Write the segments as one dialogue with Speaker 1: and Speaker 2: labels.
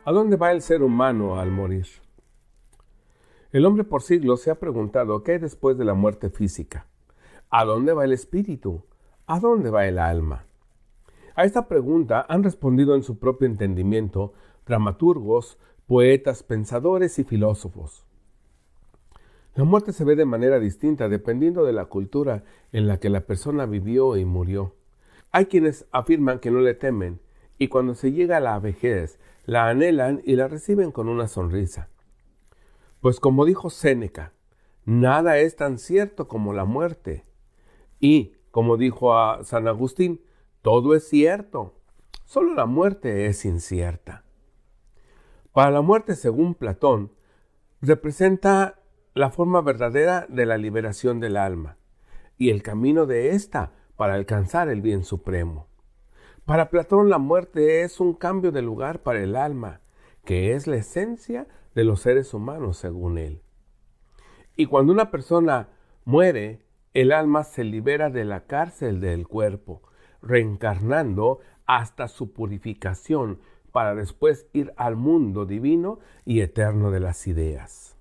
Speaker 1: ¿A dónde va el ser humano al morir? El hombre por siglos se ha preguntado qué hay después de la muerte física. ¿A dónde va el espíritu? ¿A dónde va el alma? A esta pregunta han respondido en su propio entendimiento dramaturgos, poetas, pensadores y filósofos. La muerte se ve de manera distinta dependiendo de la cultura en la que la persona vivió y murió. Hay quienes afirman que no le temen y cuando se llega a la vejez la anhelan y la reciben con una sonrisa. Pues como dijo Séneca, nada es tan cierto como la muerte. Y, como dijo a San Agustín, todo es cierto, solo la muerte es incierta. Para la muerte, según Platón, representa la forma verdadera de la liberación del alma y el camino de ésta para alcanzar el bien supremo. Para Platón, la muerte es un cambio de lugar para el alma, que es la esencia de los seres humanos, según él. Y cuando una persona muere, el alma se libera de la cárcel del cuerpo, reencarnando hasta su purificación, para después ir al mundo divino y eterno de las ideas.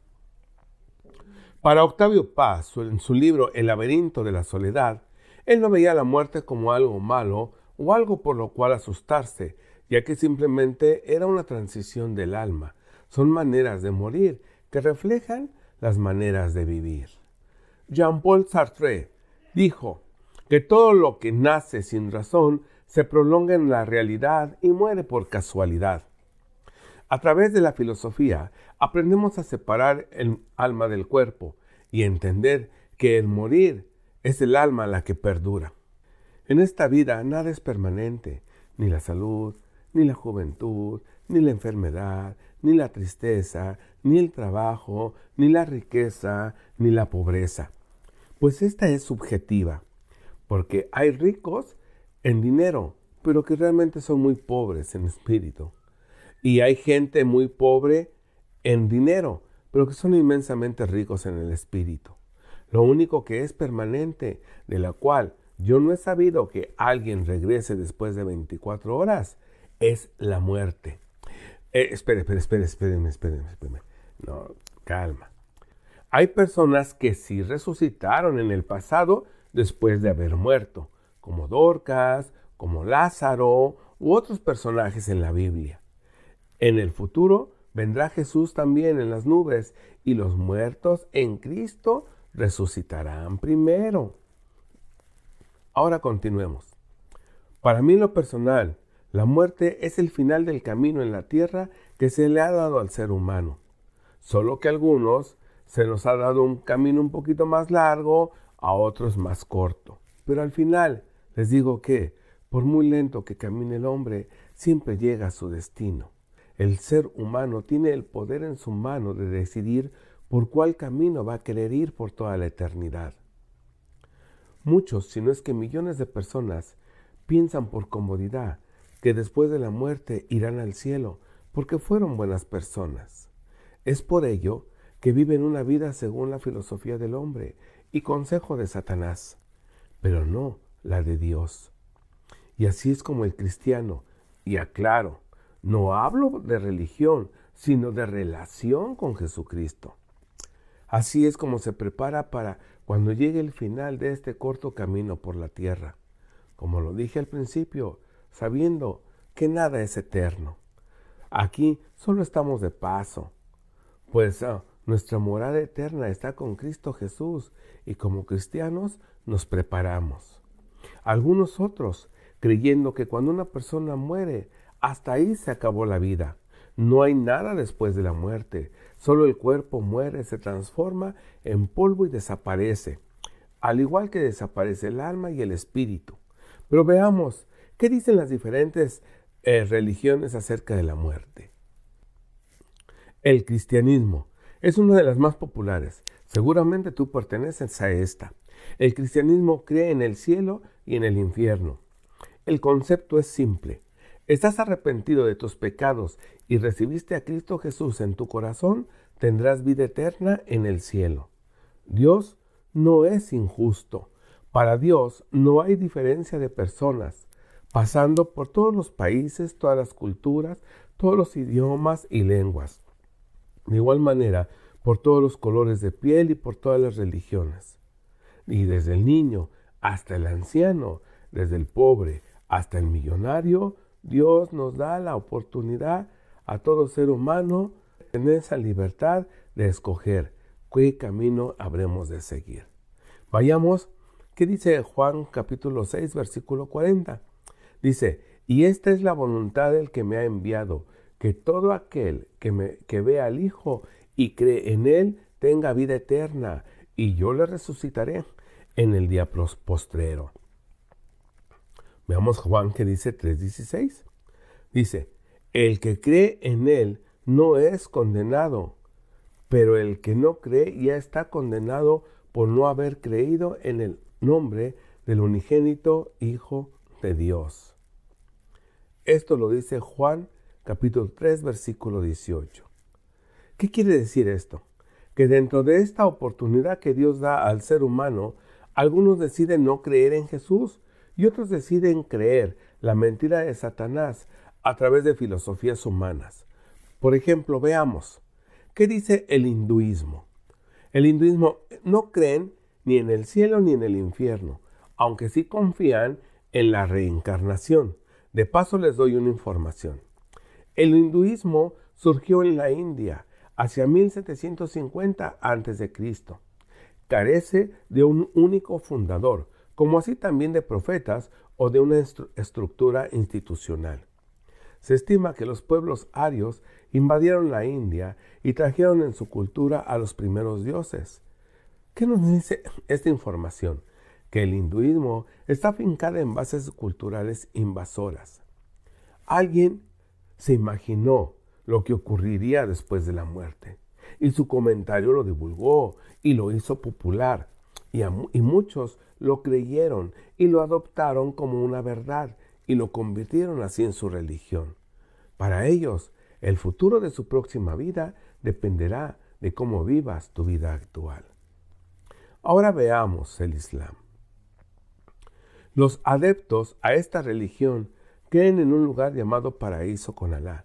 Speaker 1: Para Octavio Paz, en su libro El laberinto de la soledad, él no veía la muerte como algo malo o algo por lo cual asustarse, ya que simplemente era una transición del alma. Son maneras de morir que reflejan las maneras de vivir. Jean-Paul Sartre dijo que todo lo que nace sin razón se prolonga en la realidad y muere por casualidad. A través de la filosofía aprendemos a separar el alma del cuerpo y entender que el morir es el alma la que perdura. En esta vida nada es permanente, ni la salud, ni la juventud, ni la enfermedad, ni la tristeza, ni el trabajo, ni la riqueza, ni la pobreza. Pues esta es subjetiva, porque hay ricos en dinero, pero que realmente son muy pobres en espíritu. Y hay gente muy pobre en dinero, pero que son inmensamente ricos en el espíritu. Lo único que es permanente, de la cual yo no he sabido que alguien regrese después de 24 horas, es la muerte. Espérenme. No, calma. Hay personas que sí resucitaron en el pasado después de haber muerto, como Dorcas, como Lázaro u otros personajes en la Biblia. En el futuro vendrá Jesús también en las nubes y los muertos en Cristo resucitarán primero. Ahora continuemos. Para mí en lo personal, la muerte es el final del camino en la tierra que se le ha dado al ser humano. Solo que a algunos se nos ha dado un camino un poquito más largo, a otros más corto. Pero al final les digo que, por muy lento que camine el hombre, siempre llega a su destino. El ser humano tiene el poder en su mano de decidir por cuál camino va a querer ir por toda la eternidad. Muchos, si no es que millones de personas, piensan por comodidad que después de la muerte irán al cielo porque fueron buenas personas. Es por ello que viven una vida según la filosofía del hombre y consejo de Satanás, pero no la de Dios. Y así es como el cristiano, y aclaro, no hablo de religión, sino de relación con Jesucristo. Así es como se prepara para cuando llegue el final de este corto camino por la tierra. Como lo dije al principio, sabiendo que nada es eterno. Aquí solo estamos de paso, pues nuestra morada eterna está con Cristo Jesús y como cristianos nos preparamos. Algunos otros, creyendo que cuando una persona muere, hasta ahí se acabó la vida. No hay nada después de la muerte. Solo el cuerpo muere, se transforma en polvo y desaparece, al igual que desaparece el alma y el espíritu. Pero veamos, ¿qué dicen las diferentes religiones acerca de la muerte? El cristianismo es una de las más populares. Seguramente tú perteneces a esta. El cristianismo cree en el cielo y en el infierno. El concepto es simple. ¿Estás arrepentido de tus pecados y recibiste a Cristo Jesús en tu corazón? Tendrás vida eterna en el cielo. Dios no es injusto. Para Dios no hay diferencia de personas. Pasando por todos los países, todas las culturas, todos los idiomas y lenguas. De igual manera, por todos los colores de piel y por todas las religiones. Y desde el niño hasta el anciano, desde el pobre hasta el millonario, Dios nos da la oportunidad a todo ser humano de tener esa libertad de escoger qué camino habremos de seguir. Vayamos, ¿qué dice Juan capítulo 6, versículo 40? Dice, y esta es la voluntad del que me ha enviado, que todo aquel que vea al Hijo y cree en Él tenga vida eterna, y yo le resucitaré en el día postrero. Veamos Juan que dice 3:16. Dice, el que cree en Él no es condenado, pero el que no cree ya está condenado por no haber creído en el nombre del unigénito Hijo de Dios. Esto lo dice Juan capítulo 3, versículo 18. ¿Qué quiere decir esto? Que dentro de esta oportunidad que Dios da al ser humano, algunos deciden no creer en Jesús y otros deciden creer la mentira de Satanás a través de filosofías humanas. Por ejemplo, veamos, ¿qué dice el hinduismo? El hinduismo no creen ni en el cielo ni en el infierno, aunque sí confían en la reencarnación. De paso les doy una información. El hinduismo surgió en la India hacia 1750 a.C. Carece de un único fundador, como así también de profetas o de una estructura institucional. Se estima que los pueblos arios invadieron la India y trajeron en su cultura a los primeros dioses. ¿Qué nos dice esta información? Que el hinduismo está afincado en bases culturales invasoras. Alguien se imaginó lo que ocurriría después de la muerte y su comentario lo divulgó y lo hizo popular y muchos lo creyeron y lo adoptaron como una verdad y lo convirtieron así en su religión. Para ellos, el futuro de su próxima vida dependerá de cómo vivas tu vida actual. Ahora veamos el Islam. Los adeptos a esta religión creen en un lugar llamado paraíso con Alá.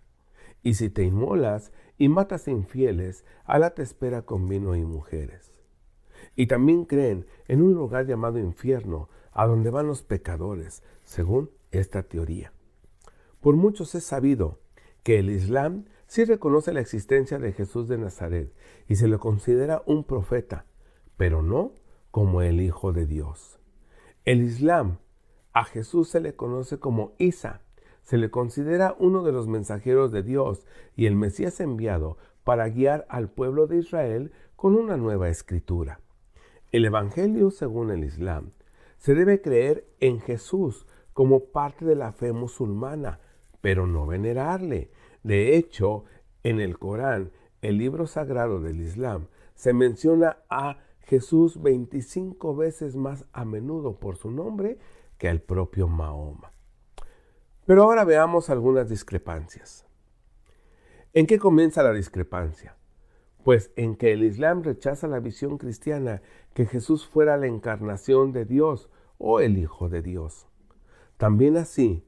Speaker 1: Y si te inmolas y matas infieles, Alá te espera con vino y mujeres. Y también creen en un lugar llamado infierno, a donde van los pecadores, según esta teoría. Por muchos es sabido que el Islam sí reconoce la existencia de Jesús de Nazaret y se le considera un profeta, pero no como el Hijo de Dios. El Islam, a Jesús se le conoce como Isa, se le considera uno de los mensajeros de Dios y el Mesías enviado para guiar al pueblo de Israel con una nueva escritura. El Evangelio, según el Islam, se debe creer en Jesús como parte de la fe musulmana, pero no venerarle. De hecho, en el Corán, el libro sagrado del Islam, se menciona a Jesús 25 veces más a menudo por su nombre que al propio Mahoma. Pero ahora veamos algunas discrepancias. ¿En qué comienza la discrepancia? Pues en que el Islam rechaza la visión cristiana que Jesús fuera la encarnación de Dios o el Hijo de Dios. También así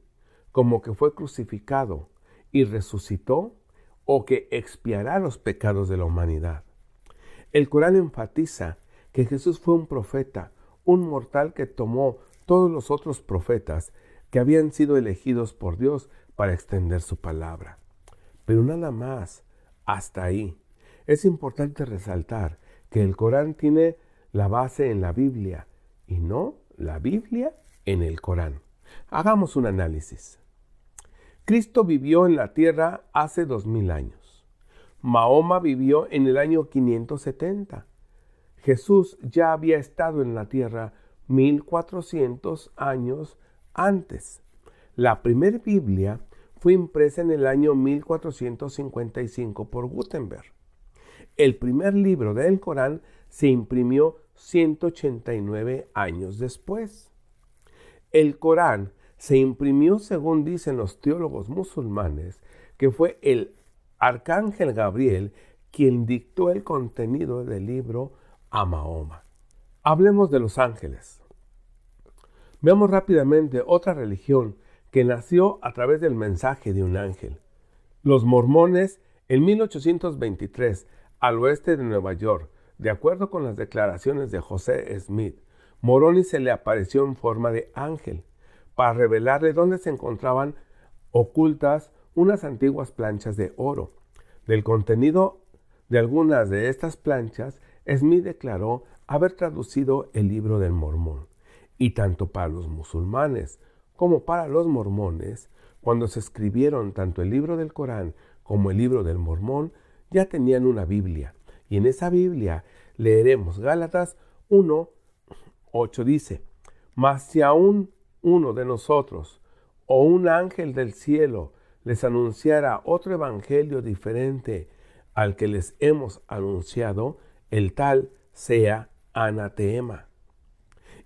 Speaker 1: como que fue crucificado y resucitó o que expiará los pecados de la humanidad. El Corán enfatiza que Jesús fue un profeta, un mortal que tomó todos los otros profetas que habían sido elegidos por Dios para extender su palabra. Pero nada más, hasta ahí. Es importante resaltar que el Corán tiene la base en la Biblia y no la Biblia en el Corán. Hagamos un análisis. Cristo vivió en la tierra hace 2000 años. Mahoma vivió en el año 570. Jesús ya había estado en la tierra 1400 años antes. La primera Biblia fue impresa en el año 1455 por Gutenberg. El primer libro del Corán se imprimió 189 años después. El Corán se imprimió, según dicen los teólogos musulmanes, que fue el arcángel Gabriel quien dictó el contenido del libro a Mahoma. Hablemos de los ángeles. Veamos rápidamente otra religión que nació a través del mensaje de un ángel. Los mormones, en 1823, al oeste de Nueva York, de acuerdo con las declaraciones de José Smith, Moroni se le apareció en forma de ángel para revelarle dónde se encontraban ocultas unas antiguas planchas de oro. Del contenido de algunas de estas planchas, Smith declaró haber traducido el libro del Mormón. Y tanto para los musulmanes como para los mormones, cuando se escribieron tanto el libro del Corán como el libro del Mormón, ya tenían una Biblia. Y en esa Biblia leeremos Gálatas 1:8 dice: mas si aún uno de nosotros o un ángel del cielo les anunciara otro evangelio diferente al que les hemos anunciado, el tal sea anatema.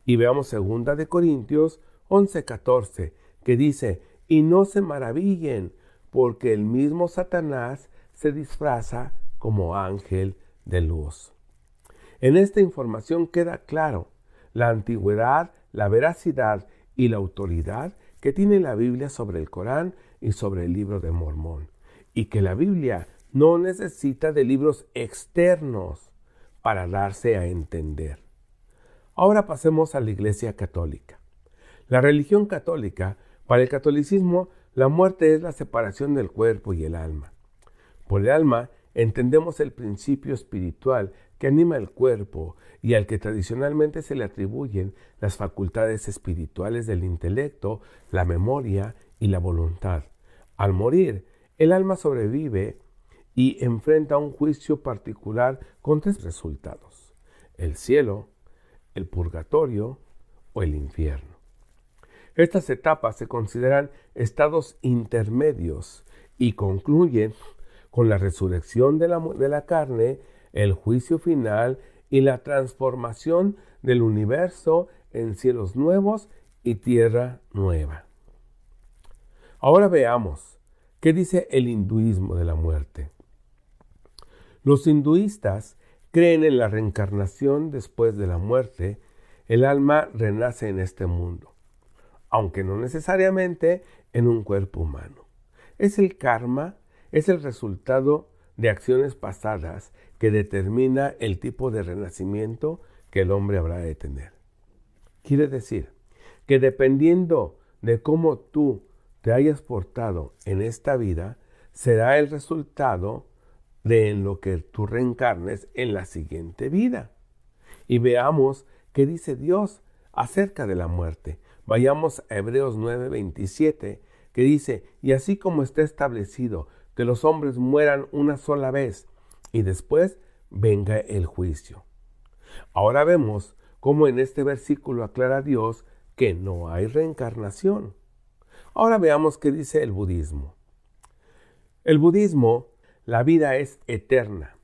Speaker 1: Y veamos 2 de Corintios 11:14, que dice: y no se maravillen, porque el mismo Satanás se disfraza como ángel de luz. En esta información queda claro la antigüedad, la veracidad y la autoridad que tiene la Biblia sobre el Corán y sobre el libro de Mormón, y que la Biblia no necesita de libros externos para darse a entender. Ahora pasemos a la Iglesia Católica. La religión católica, para el catolicismo, la muerte es la separación del cuerpo y el alma. Por el alma entendemos el principio espiritual que anima el cuerpo y al que tradicionalmente se le atribuyen las facultades espirituales del intelecto, la memoria y la voluntad. Al morir, el alma sobrevive y enfrenta un juicio particular con 3 resultados: el cielo, el purgatorio o el infierno. Estas etapas se consideran estados intermedios y concluyen con la resurrección de la carne, el juicio final y la transformación del universo en cielos nuevos y tierra nueva. Ahora veamos qué dice el hinduismo de la muerte. Los hinduistas creen en la reencarnación después de la muerte. El alma renace en este mundo, aunque no necesariamente en un cuerpo humano. Es el karma, es el resultado de acciones pasadas que determina el tipo de renacimiento que el hombre habrá de tener. Quiere decir que dependiendo de cómo tú te hayas portado en esta vida, será el resultado de en lo que tú reencarnes en la siguiente vida. Y veamos qué dice Dios acerca de la muerte. Vayamos a Hebreos 9:27, que dice: y así como está establecido que los hombres mueran una sola vez y después venga el juicio. Ahora vemos cómo en este versículo aclara Dios que no hay reencarnación. Ahora veamos qué dice el budismo. El budismo, la vida es eterna.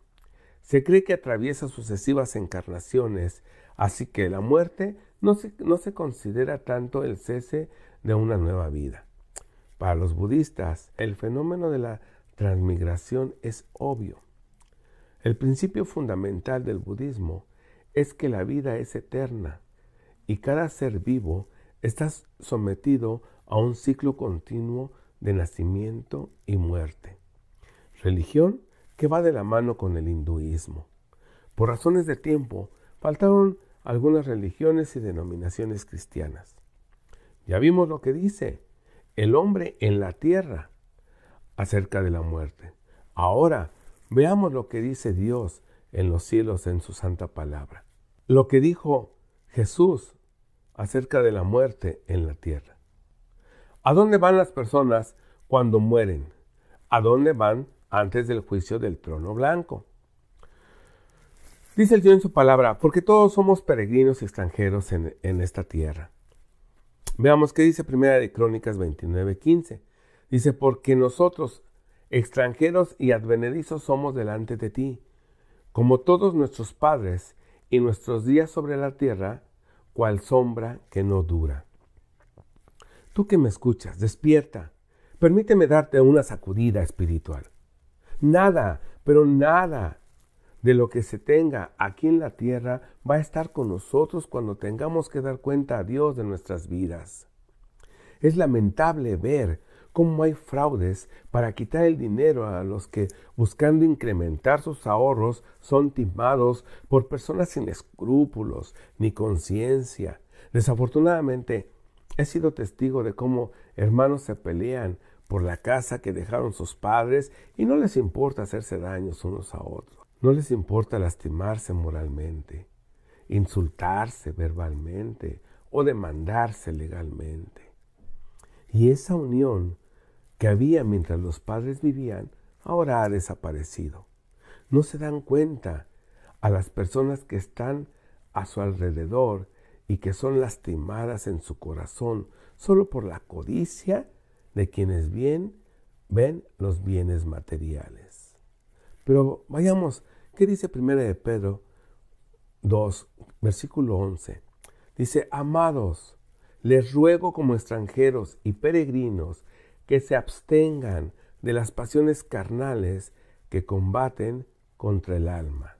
Speaker 1: Se cree que atraviesa sucesivas encarnaciones, así que la muerte no se considera tanto el cese de una nueva vida. Para los budistas, el fenómeno de la transmigración es obvio. El principio fundamental del budismo es que la vida es eterna y cada ser vivo está sometido a un ciclo continuo de nacimiento y muerte. Religión que va de la mano con el hinduismo. Por razones de tiempo, faltaron algunas religiones y denominaciones cristianas. Ya vimos lo que dice el hombre en la tierra acerca de la muerte. Ahora veamos lo que dice Dios en los cielos en su santa palabra. Lo que dijo Jesús acerca de la muerte en la tierra. ¿A dónde van las personas cuando mueren? ¿A dónde van antes del juicio del trono blanco? Dice el Señor en su palabra: porque todos somos peregrinos y extranjeros en esta tierra. Veamos qué dice 1 de Crónicas 29:15. Dice: porque nosotros, extranjeros y advenedizos, somos delante de ti, como todos nuestros padres, y nuestros días sobre la tierra, cual sombra que no dura. Tú que me escuchas, despierta. Permíteme darte una sacudida espiritual. Nada, pero nada de lo que se tenga aquí en la tierra va a estar con nosotros cuando tengamos que dar cuenta a Dios de nuestras vidas. Es lamentable ver cómo hay fraudes para quitar el dinero a los que, buscando incrementar sus ahorros, son timados por personas sin escrúpulos ni conciencia. Desafortunadamente, he sido testigo de cómo hermanos se pelean por la casa que dejaron sus padres y no les importa hacerse daños unos a otros. No les importa lastimarse moralmente, insultarse verbalmente o demandarse legalmente. Y esa unión que había mientras los padres vivían ahora ha desaparecido. No se dan cuenta a las personas que están a su alrededor y que son lastimadas en su corazón solo por la codicia de quienes ven los bienes materiales. Pero vayamos, ¿qué dice 1 de Pedro 2, versículo 11? Dice: amados, les ruego como extranjeros y peregrinos que se abstengan de las pasiones carnales que combaten contra el alma.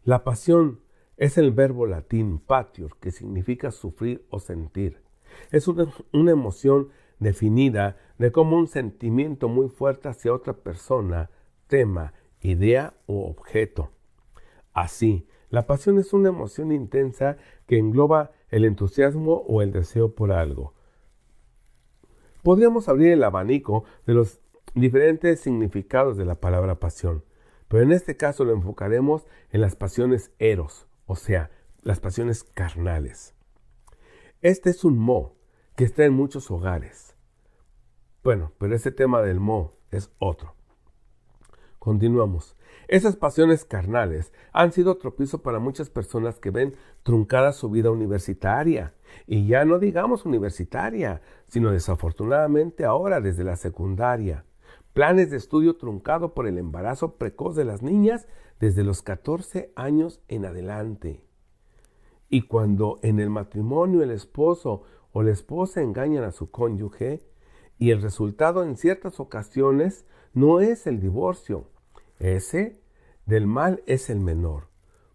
Speaker 1: La pasión es el verbo latín patior, que significa sufrir o sentir. Es una emoción definida de como un sentimiento muy fuerte hacia otra persona, tema, idea u objeto. Así, la pasión es una emoción intensa que engloba el entusiasmo o el deseo por algo. Podríamos abrir el abanico de los diferentes significados de la palabra pasión, pero en este caso lo enfocaremos en las pasiones eros, o sea, las pasiones carnales. Este es un mo que está en muchos hogares. Bueno, pero ese tema del mo es otro. Continuamos. Esas pasiones carnales han sido tropiezo para muchas personas que ven truncada su vida universitaria. Y ya no digamos universitaria, sino desafortunadamente ahora desde la secundaria. Planes de estudio truncado por el embarazo precoz de las niñas desde los 14 años en adelante. Y cuando en el matrimonio el esposo o la esposa engañan a su cónyuge, y el resultado en ciertas ocasiones no es el divorcio. Ese del mal es el menor,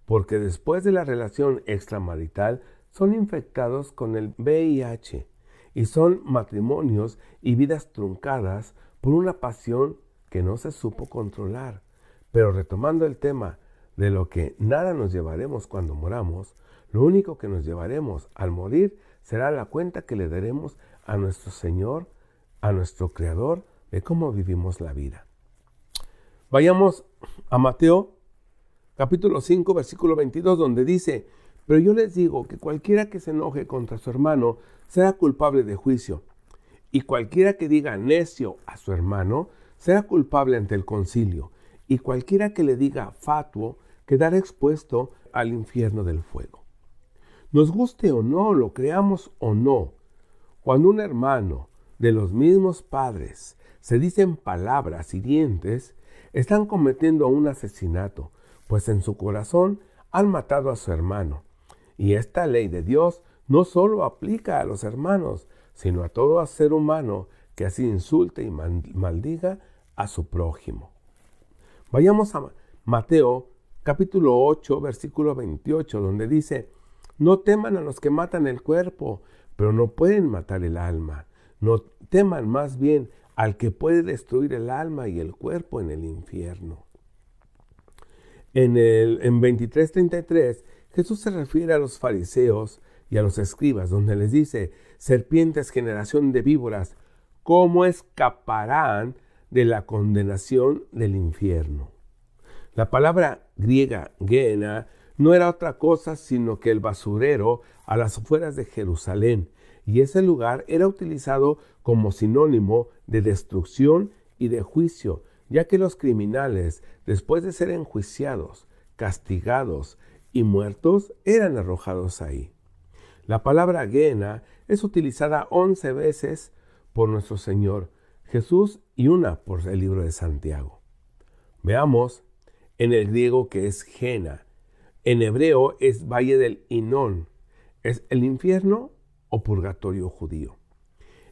Speaker 1: porque después de la relación extramarital son infectados con el VIH y son matrimonios y vidas truncadas por una pasión que no se supo controlar. Pero retomando el tema de lo que nada nos llevaremos cuando moramos, lo único que nos llevaremos al morir será la cuenta que le daremos a nuestro Señor, a nuestro Creador, de cómo vivimos la vida. Vayamos a Mateo capítulo 5, versículo 22, donde dice: pero yo les digo que cualquiera que se enoje contra su hermano será culpable de juicio, y cualquiera que diga necio a su hermano será culpable ante el concilio, y cualquiera que le diga fatuo quedará expuesto al infierno del fuego. Nos guste o no, lo creamos o no, cuando un hermano de los mismos padres se dicen palabras hirientes, están cometiendo un asesinato, pues en su corazón han matado a su hermano. Y esta ley de Dios no solo aplica a los hermanos, sino a todo ser humano que así insulte y maldiga a su prójimo. Vayamos a Mateo capítulo 8, versículo 28, donde dice: no teman a los que matan el cuerpo, pero no pueden matar el alma. No teman más bien al que puede destruir el alma y el cuerpo en el infierno. En 23:33, Jesús se refiere a los fariseos y a los escribas, donde les dice: serpientes, generación de víboras, ¿cómo escaparán de la condenación del infierno? La palabra griega gena no era otra cosa sino que el basurero a las afueras de Jerusalén, y ese lugar era utilizado como sinónimo de destrucción y de juicio, ya que los criminales, después de ser enjuiciados, castigados y muertos, eran arrojados ahí. La palabra gena es utilizada 11 veces por nuestro Señor Jesús y una por el libro de Santiago. Veamos en el griego que es Gena. En hebreo es Valle del Hinón. Es el infierno o purgatorio judío.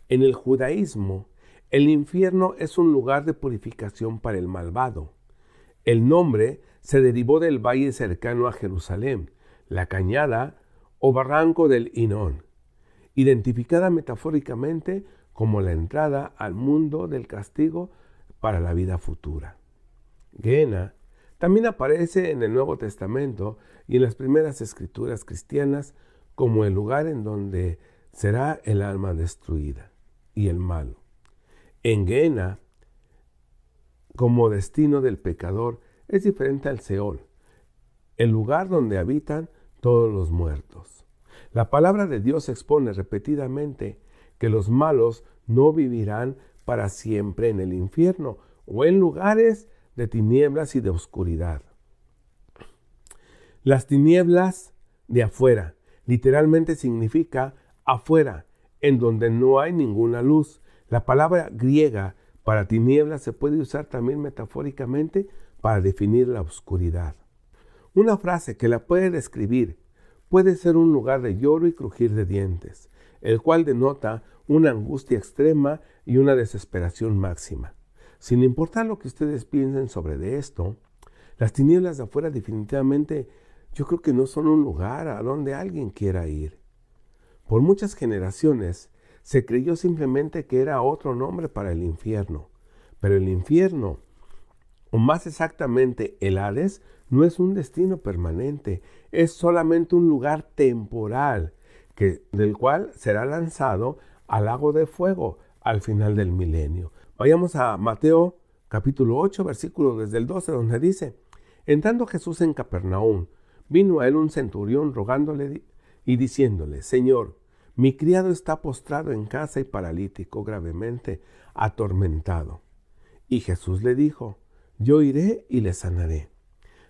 Speaker 1: En el judaísmo, el infierno es un lugar de purificación para el malvado. El nombre se derivó del valle cercano a Jerusalén, la cañada o barranco del Hinón, identificada metafóricamente como la entrada al mundo del castigo para la vida futura. Gehenna también aparece en el Nuevo Testamento y en las primeras escrituras cristianas como el lugar en donde será el alma destruida y el malo. En Gehenna, como destino del pecador, es diferente al Seol, el lugar donde habitan todos los muertos. La palabra de Dios expone repetidamente que los malos no vivirán para siempre en el infierno o en lugares de tinieblas y de oscuridad. Las tinieblas de afuera literalmente significa afuera, en donde no hay ninguna luz. La palabra griega para tinieblas se puede usar también metafóricamente para definir la oscuridad. Una frase que la puede describir puede ser un lugar de lloro y crujir de dientes, el cual denota una angustia extrema y una desesperación máxima. Sin importar lo que ustedes piensen sobre de esto, las tinieblas de afuera definitivamente yo creo que no son un lugar a donde alguien quiera ir. Por muchas generaciones se creyó simplemente que era otro nombre para el infierno, pero el infierno, o más exactamente el Hades, no es un destino permanente, es solamente un lugar temporal del cual será lanzado al lago de fuego al final del milenio. Vayamos a Mateo capítulo 8, versículo desde el 12, donde dice: entrando Jesús en Capernaum, vino a él un centurión rogándole y diciéndole: Señor, mi criado está postrado en casa y paralítico, gravemente atormentado. Y Jesús le dijo: yo iré y le sanaré.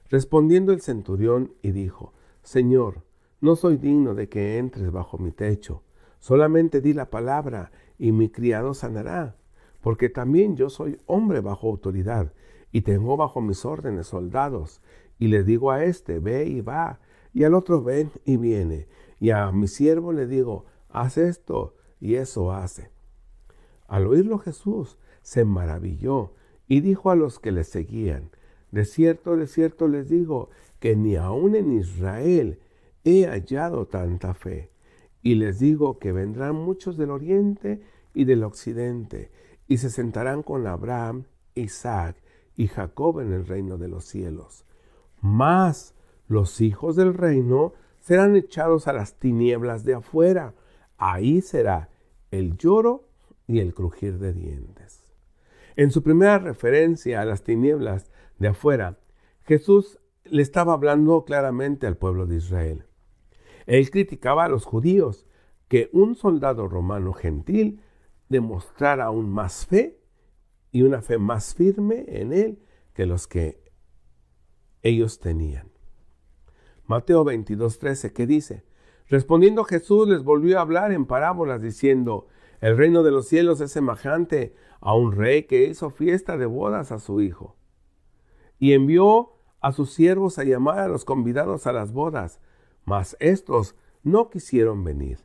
Speaker 1: Respondiendo el centurión y dijo: Señor, no soy digno de que entres bajo mi techo. Solamente di la palabra y mi criado sanará, porque también yo soy hombre bajo autoridad y tengo bajo mis órdenes soldados. Y le digo a este: ve y va, y al otro: ven y viene. Y a mi siervo le digo: haz esto, y eso hace. Al oírlo Jesús se maravilló y dijo a los que le seguían: de cierto les digo que ni aun en Israel he hallado tanta fe. Y les digo que vendrán muchos del oriente y del occidente, y se sentarán con Abraham, Isaac y Jacob en el reino de los cielos. Mas los hijos del reino serán echados a las tinieblas de afuera. Ahí será el lloro y el crujir de dientes. En su primera referencia a las tinieblas de afuera, Jesús le estaba hablando claramente al pueblo de Israel. Él criticaba a los judíos que un soldado romano gentil demostrara aún más fe y una fe más firme en él que los que ellos tenían. Mateo 22:13, ¿qué dice? Respondiendo Jesús les volvió a hablar en parábolas diciendo: el reino de los cielos es semejante a un rey que hizo fiesta de bodas a su hijo. Y envió a sus siervos a llamar a los convidados a las bodas, mas éstos no quisieron venir.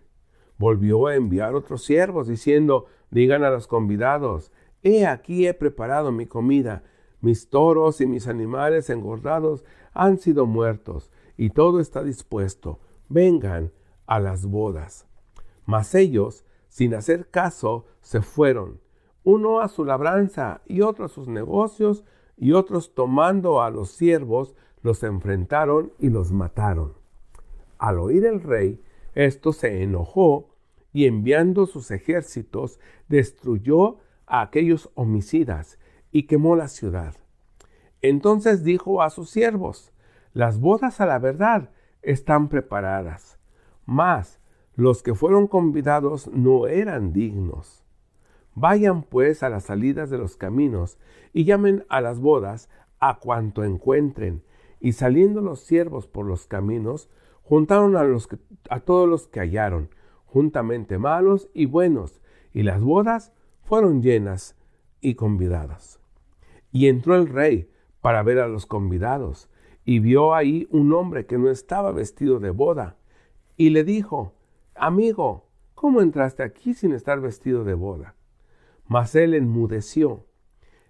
Speaker 1: Volvió a enviar otros siervos diciendo: digan a los convidados: he aquí he preparado mi comida, mis toros y mis animales engordados han sido muertos, y todo está dispuesto, vengan a las bodas. Mas ellos, sin hacer caso, se fueron, uno a su labranza y otro a sus negocios, y otros tomando a los siervos los enfrentaron y los mataron. Al oír el rey, esto se enojó y enviando sus ejércitos destruyó a aquellos homicidas y quemó la ciudad. Entonces dijo a sus siervos: las bodas a la verdad están preparadas, mas los que fueron convidados no eran dignos. Vayan pues a las salidas de los caminos y llamen a las bodas a cuanto encuentren. Y saliendo los siervos por los caminos, juntaron a todos los que hallaron, juntamente malos y buenos, y las bodas fueron llenas y convidadas. Y entró el rey para ver a los convidados, y vio ahí un hombre que no estaba vestido de boda, y le dijo: amigo, ¿cómo entraste aquí sin estar vestido de boda? Mas él enmudeció.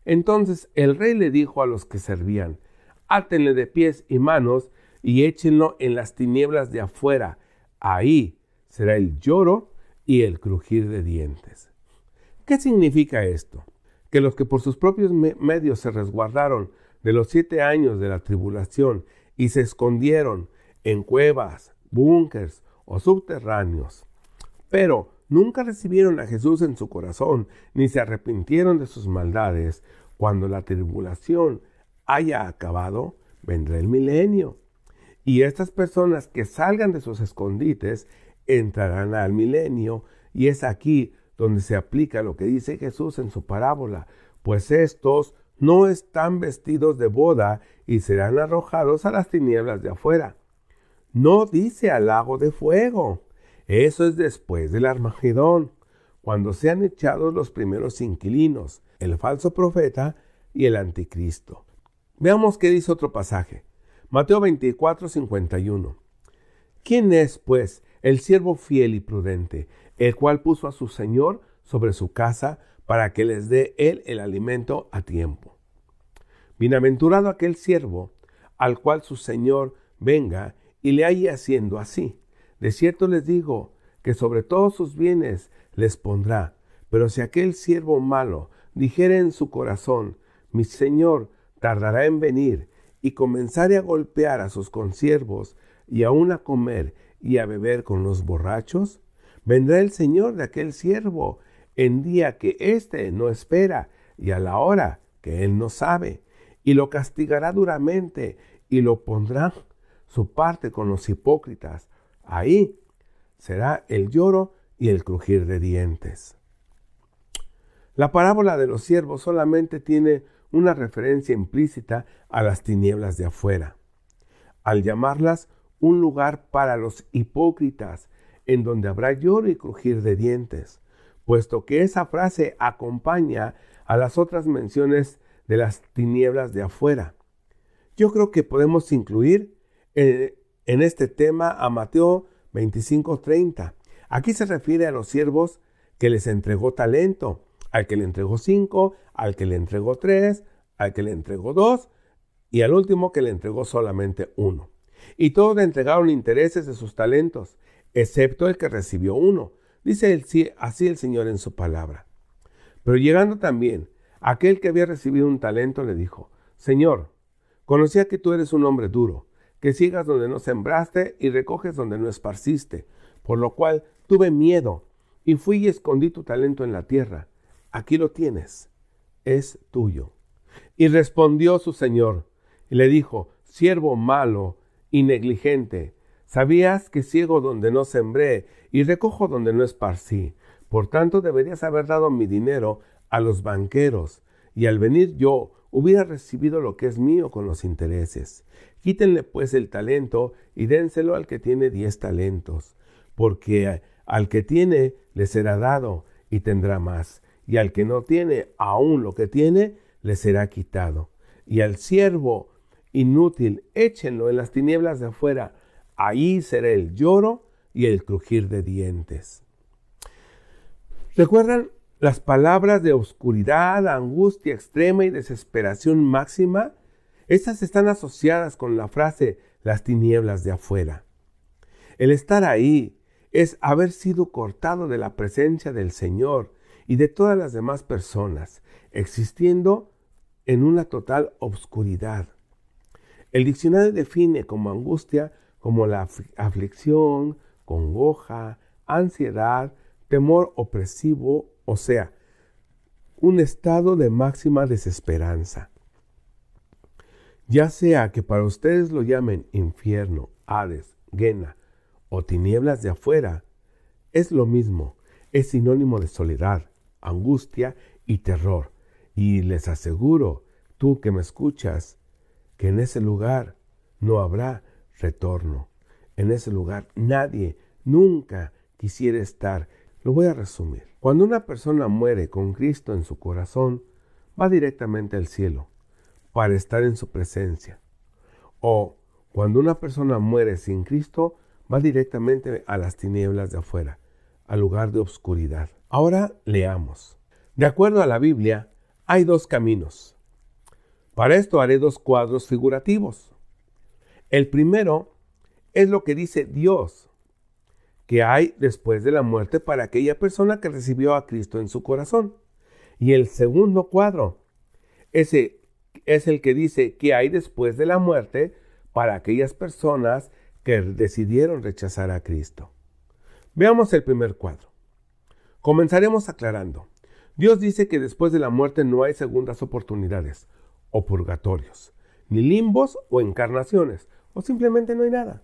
Speaker 1: Entonces el rey le dijo a los que servían: átenle de pies y manos y échenlo en las tinieblas de afuera. Ahí será el lloro y el crujir de dientes. ¿Qué significa esto? Que los que por sus propios medios se resguardaron de los 7 años de la tribulación y se escondieron en cuevas, búnkers o subterráneos, pero nunca recibieron a Jesús en su corazón ni se arrepintieron de sus maldades, cuando la tribulación haya acabado, vendrá el milenio. Y estas personas que salgan de sus escondites entrarán al milenio, y es aquí donde se aplica lo que dice Jesús en su parábola, pues estos no están vestidos de boda y serán arrojados a las tinieblas de afuera. No dice al lago de fuego. Eso es después del Armagedón, cuando sean echados los primeros inquilinos, el falso profeta y el anticristo. Veamos qué dice otro pasaje. Mateo 24:51. ¿Quién es, pues, el siervo fiel y prudente, el cual puso a su señor sobre su casa para que les dé él el alimento a tiempo? Bienaventurado aquel siervo al cual su señor venga y le halle haciendo así. De cierto les digo que sobre todos sus bienes les pondrá. Pero si aquel siervo malo dijere en su corazón, mi señor tardará en venir, y comenzare a golpear a sus consiervos, y aun a comer y a beber con los borrachos, vendrá el señor de aquel siervo en día que éste no espera, y a la hora que él no sabe, y lo castigará duramente, y lo pondrá su parte con los hipócritas. Ahí será el lloro y el crujir de dientes. La parábola de los siervos solamente tiene una referencia implícita a las tinieblas de afuera, al llamarlas un lugar para los hipócritas, en donde habrá lloro y crujir de dientes, puesto que esa frase acompaña a las otras menciones de las tinieblas de afuera. Yo creo que podemos incluir en este tema a Mateo 25:30. Aquí se refiere a los siervos que les entregó talento, al que le entregó 5, al que le entregó 3, al que le entregó 2 y al último que le entregó solamente 1. Y todos le entregaron intereses de sus talentos, excepto el que recibió 1. Dice así el Señor en su palabra. Pero llegando también, aquel que había recibido un talento le dijo, Señor, conocía que tú eres un hombre duro, que siegas donde no sembraste y recoges donde no esparciste, por lo cual tuve miedo y fui y escondí tu talento en la tierra. Aquí lo tienes, es tuyo. Y respondió su señor y le dijo, siervo malo y negligente, sabías que ciego donde no sembré y recojo donde no esparcí. Por tanto, deberías haber dado mi dinero a los banqueros, y al venir yo hubiera recibido lo que es mío con los intereses. Quítenle pues el talento y dénselo al que tiene 10 talentos, porque al que tiene le será dado y tendrá más, y al que no tiene, aún lo que tiene, le será quitado. Y al siervo inútil, échenlo en las tinieblas de afuera, ahí será el lloro y el crujir de dientes. ¿Recuerdan las palabras de oscuridad, angustia extrema y desesperación máxima? Estas están asociadas con la frase las tinieblas de afuera. El estar ahí es haber sido cortado de la presencia del Señor y de todas las demás personas, existiendo en una total obscuridad. El diccionario define como angustia como la aflicción, congoja, ansiedad, temor opresivo, o sea, un estado de máxima desesperanza. Ya sea que para ustedes lo llamen infierno, Hades, Gehenna o tinieblas de afuera, es lo mismo, es sinónimo de soledad, angustia y terror. Y les aseguro, tú que me escuchas, que en ese lugar no habrá retorno. En ese lugar nadie nunca quisiera estar. Lo voy a resumir. Cuando una persona muere con Cristo en su corazón, va directamente al cielo para estar en su presencia. O cuando una persona muere sin Cristo, va directamente a las tinieblas de afuera, al lugar de obscuridad. Ahora leamos. De acuerdo a la Biblia, hay 2 caminos. Para esto haré 2 cuadros figurativos. El primero es lo que dice Dios, ¿qué hay después de la muerte para aquella persona que recibió a Cristo en su corazón? Y el segundo cuadro, ese es el que dice, ¿qué hay después de la muerte para aquellas personas que decidieron rechazar a Cristo? Veamos el primer cuadro. Comenzaremos aclarando. Dios dice que después de la muerte no hay segundas oportunidades o purgatorios, ni limbos o encarnaciones, o simplemente no hay nada.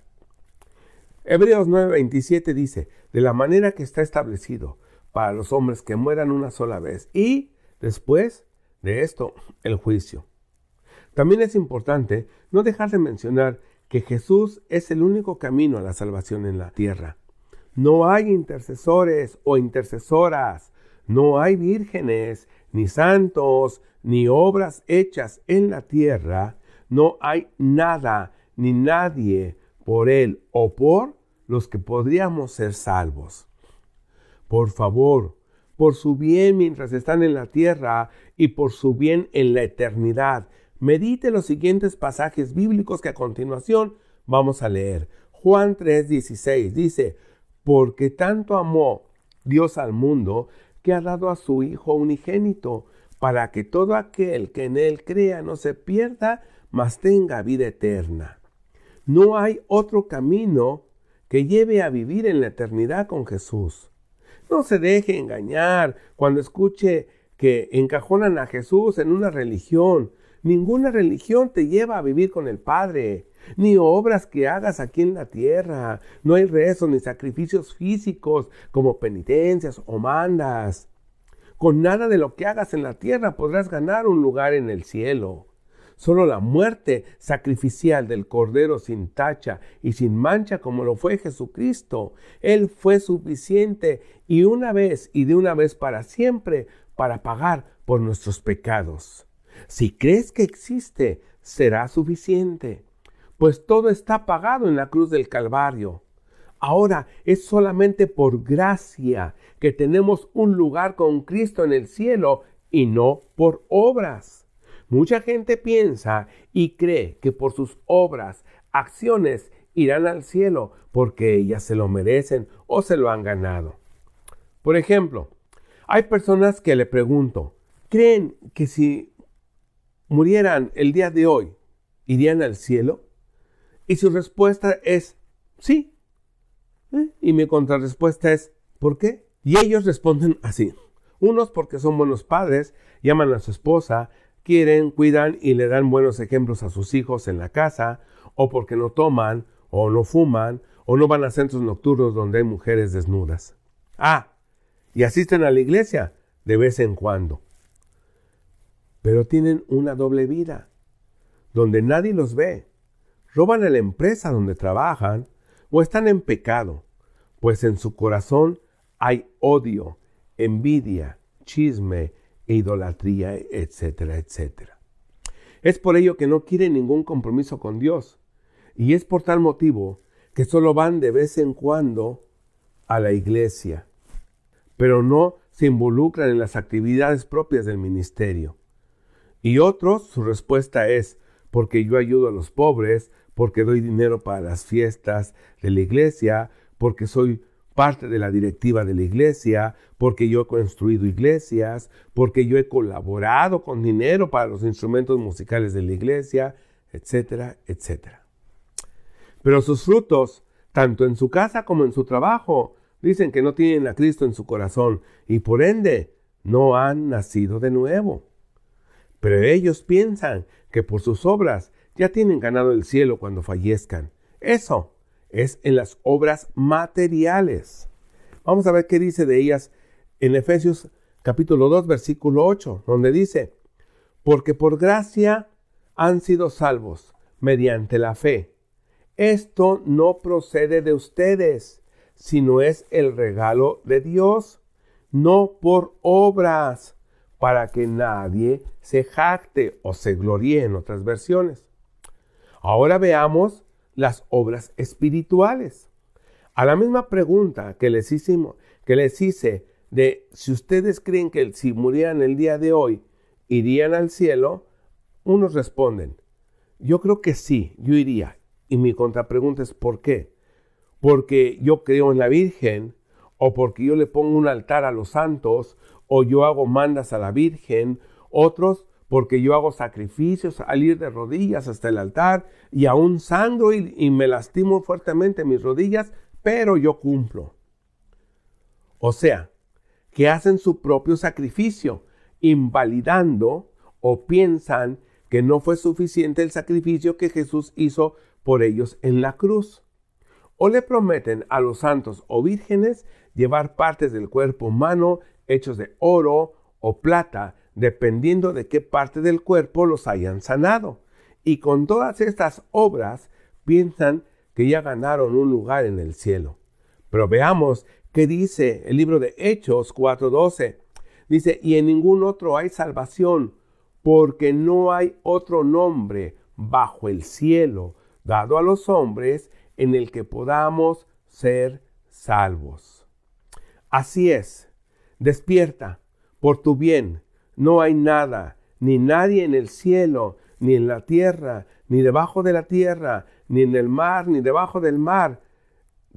Speaker 1: Hebreos 9:27 dice, de la manera que está establecido para los hombres que mueran una sola vez y después de esto el juicio. También es importante no dejar de mencionar que Jesús es el único camino a la salvación en la tierra. No hay intercesores o intercesoras, no hay vírgenes, ni santos, ni obras hechas en la tierra. No hay nada ni nadie por Él o por los que podríamos ser salvos. Por favor, por su bien mientras están en la tierra y por su bien en la eternidad, medite los siguientes pasajes bíblicos que a continuación vamos a leer. Juan 3:16 dice, porque tanto amó Dios al mundo que ha dado a su Hijo unigénito, para que todo aquel que en Él crea no se pierda, mas tenga vida eterna. No hay otro camino que lleve a vivir en la eternidad con Jesús. No se deje engañar cuando escuche que encajonan a Jesús en una religión. Ninguna religión te lleva a vivir con el Padre, ni obras que hagas aquí en la tierra. No hay rezos ni sacrificios físicos como penitencias o mandas. Con nada de lo que hagas en la tierra podrás ganar un lugar en el cielo. Solo la muerte sacrificial del Cordero sin tacha y sin mancha como lo fue Jesucristo. Él fue suficiente y una vez y de una vez para siempre para pagar por nuestros pecados. Si crees que existe, será suficiente, pues todo está pagado en la cruz del Calvario. Ahora es solamente por gracia que tenemos un lugar con Cristo en el cielo y no por obras. Mucha gente piensa y cree que por sus obras, acciones, irán al cielo porque ellas se lo merecen o se lo han ganado. Por ejemplo, hay personas que le pregunto, ¿creen que si murieran el día de hoy, irían al cielo? Y su respuesta es sí. Y mi contrarrespuesta es ¿por qué? Y ellos responden así. Unos porque son buenos padres, llaman a su esposa, quieren, cuidan y le dan buenos ejemplos a sus hijos en la casa, o porque no toman, o no fuman, o no van a centros nocturnos donde hay mujeres desnudas. Y asisten a la iglesia de vez en cuando. Pero tienen una doble vida, donde nadie los ve. Roban a la empresa donde trabajan o están en pecado, pues en su corazón hay odio, envidia, chisme e idolatría, etcétera, etcétera. Es por ello que no quieren ningún compromiso con Dios, y es por tal motivo que solo van de vez en cuando a la iglesia, pero no se involucran en las actividades propias del ministerio. Y otros, su respuesta es, porque yo ayudo a los pobres, porque doy dinero para las fiestas de la iglesia, porque soy parte de la directiva de la iglesia, porque yo he construido iglesias, porque yo he colaborado con dinero para los instrumentos musicales de la iglesia, etcétera, etcétera. Pero sus frutos, tanto en su casa como en su trabajo, dicen que no tienen a Cristo en su corazón y por ende no han nacido de nuevo. Pero ellos piensan que por sus obras ya tienen ganado el cielo cuando fallezcan. Eso es en las obras materiales. Vamos a ver qué dice de ellas en Efesios capítulo 2, versículo 8, donde dice, porque por gracia han sido salvos mediante la fe. Esto no procede de ustedes, sino es el regalo de Dios, no por obras, para que nadie se jacte o se gloríe en otras versiones. Ahora veamos las obras espirituales. A la misma pregunta que les hice de si ustedes creen que si murieran el día de hoy, irían al cielo, unos responden, yo creo que sí, yo iría. Y mi contrapregunta es ¿por qué? porque yo creo en la Virgen, o porque yo le pongo un altar a los santos, o yo hago mandas a la Virgen, otros porque yo hago sacrificios al ir de rodillas hasta el altar, y aún sangro y me lastimo fuertemente mis rodillas, pero yo cumplo. O sea, que hacen su propio sacrificio, invalidando o piensan que no fue suficiente el sacrificio que Jesús hizo por ellos en la cruz. O le prometen a los santos o vírgenes llevar partes del cuerpo humano hechos de oro o plata, dependiendo de qué parte del cuerpo los hayan sanado. Y con todas estas obras piensan que ya ganaron un lugar en el cielo. Pero veamos qué dice el libro de Hechos 4:12. Dice, y en ningún otro hay salvación, porque no hay otro nombre bajo el cielo dado a los hombres en el que podamos ser salvos. Así es, despierta por tu bien. No hay nada, ni nadie en el cielo, ni en la tierra, ni debajo de la tierra, ni en el mar, ni debajo del mar,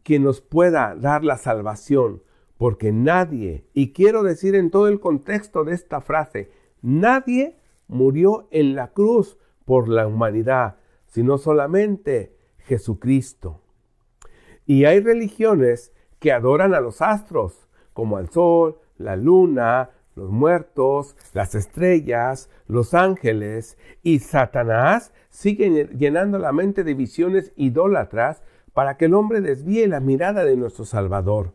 Speaker 1: quien nos pueda dar la salvación, porque nadie, y quiero decir en todo el contexto de esta frase, nadie murió en la cruz por la humanidad, sino solamente Jesucristo. Y hay religiones que adoran a los astros, como al sol, la luna, los muertos, las estrellas, los ángeles, y Satanás sigue llenando la mente de visiones idólatras para que el hombre desvíe la mirada de nuestro Salvador.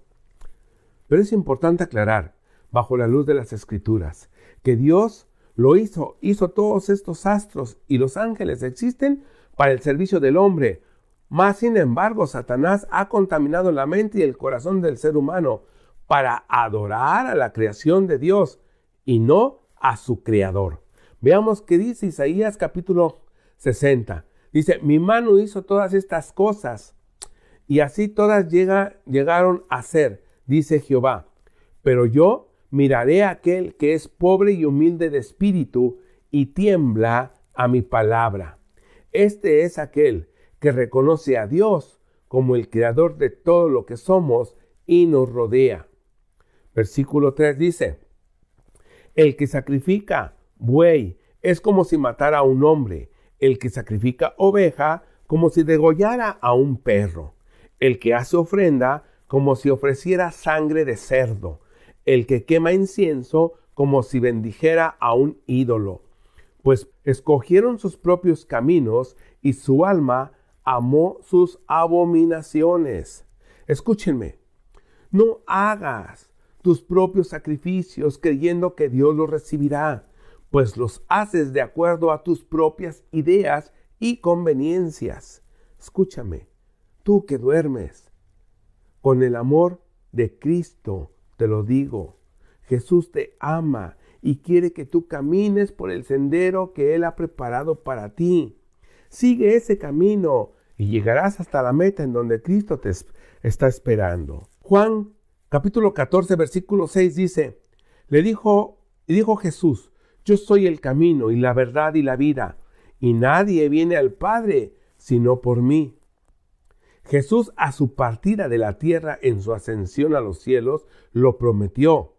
Speaker 1: Pero es importante aclarar, bajo la luz de las Escrituras, que Dios lo hizo todos estos astros y los ángeles existen para el servicio del hombre. Mas, sin embargo, Satanás ha contaminado la mente y el corazón del ser humano para adorar a la creación de Dios y no a su creador. Veamos qué dice Isaías capítulo 60. Dice, mi mano hizo todas estas cosas y así todas llegaron a ser, dice Jehová. Pero yo miraré a aquel que es pobre y humilde de espíritu y tiembla a mi palabra. Este es aquel que reconoce a Dios como el creador de todo lo que somos y nos rodea. Versículo 3 dice, el que sacrifica buey es como si matara a un hombre, el que sacrifica oveja como si degollara a un perro, el que hace ofrenda como si ofreciera sangre de cerdo, el que quema incienso como si bendijera a un ídolo. Pues escogieron sus propios caminos y su alma amó sus abominaciones. Escúchenme, no hagas tus propios sacrificios creyendo que Dios los recibirá, pues los haces de acuerdo a tus propias ideas y conveniencias. Escúchame, tú que duermes, con el amor de Cristo te lo digo. Jesús te ama y quiere que tú camines por el sendero que Él ha preparado para ti. Sigue ese camino y llegarás hasta la meta en donde Cristo te está esperando. Juan capítulo 14, versículo 6 dice, dijo Jesús, yo soy el camino y la verdad y la vida, y nadie viene al Padre sino por mí. Jesús, a su partida de la tierra en su ascensión a los cielos, lo prometió.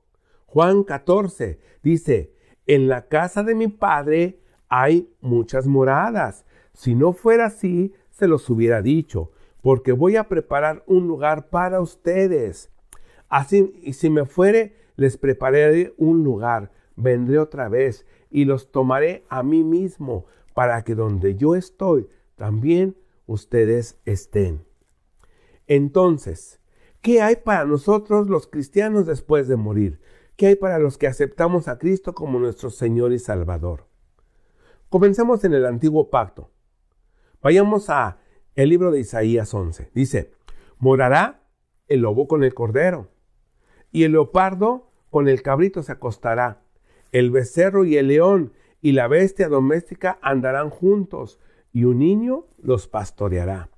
Speaker 1: Juan 14 dice, en la casa de mi Padre hay muchas moradas. Si no fuera así, se los hubiera dicho, porque voy a preparar un lugar para ustedes. Así, y si me fuere, les prepararé un lugar, vendré otra vez y los tomaré a mí mismo, para que donde yo estoy, también ustedes estén. Entonces, ¿qué hay para nosotros los cristianos después de morir? ¿Qué hay para los que aceptamos a Cristo como nuestro Señor y Salvador? Comencemos en el Antiguo Pacto. Vayamos a el libro de Isaías 11. Dice, morará el lobo con el cordero, y el leopardo con el cabrito se acostará. El becerro y el león y la bestia doméstica andarán juntos, y un niño los pastoreará.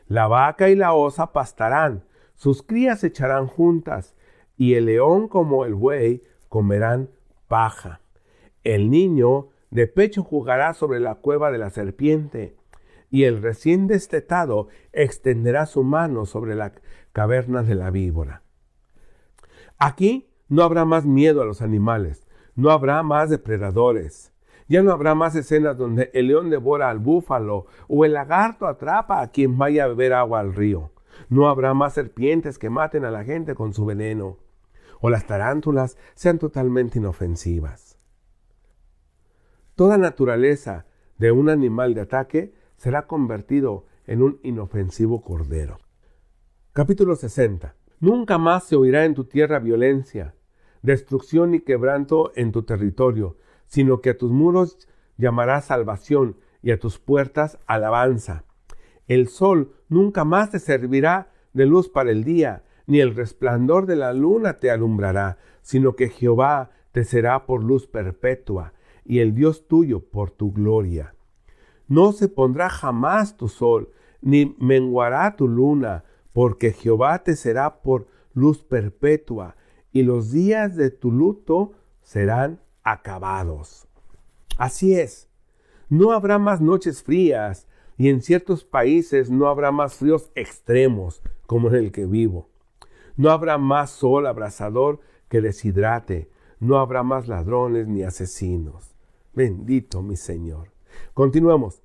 Speaker 1: La vaca y la osa pastarán, sus crías se echarán juntas, y el león como el buey comerán paja. El niño de pecho jugará sobre la cueva de la serpiente, y el recién destetado extenderá su mano sobre la caverna de la víbora. Aquí no habrá más miedo a los animales, no habrá más depredadores. Ya no habrá más escenas donde el león devora al búfalo o el lagarto atrapa a quien vaya a beber agua al río. No habrá más serpientes que maten a la gente con su veneno, o las tarántulas sean totalmente inofensivas. Toda naturaleza de un animal de ataque será convertido en un inofensivo cordero. Capítulo 60. Nunca más se oirá en tu tierra violencia, destrucción ni quebranto en tu territorio, sino que a tus muros llamarás salvación y a tus puertas alabanza. El sol nunca más te servirá de luz para el día, ni el resplandor de la luna te alumbrará, sino que Jehová te será por luz perpetua, y el Dios tuyo por tu gloria. No se pondrá jamás tu sol, ni menguará tu luna, porque Jehová te será por luz perpetua, y los días de tu luto serán acabados. Así es, no habrá más noches frías, y en ciertos países no habrá más fríos extremos, como en el que vivo. No habrá más sol abrasador que deshidrate, no habrá más ladrones ni asesinos. Bendito mi Señor. Continuamos.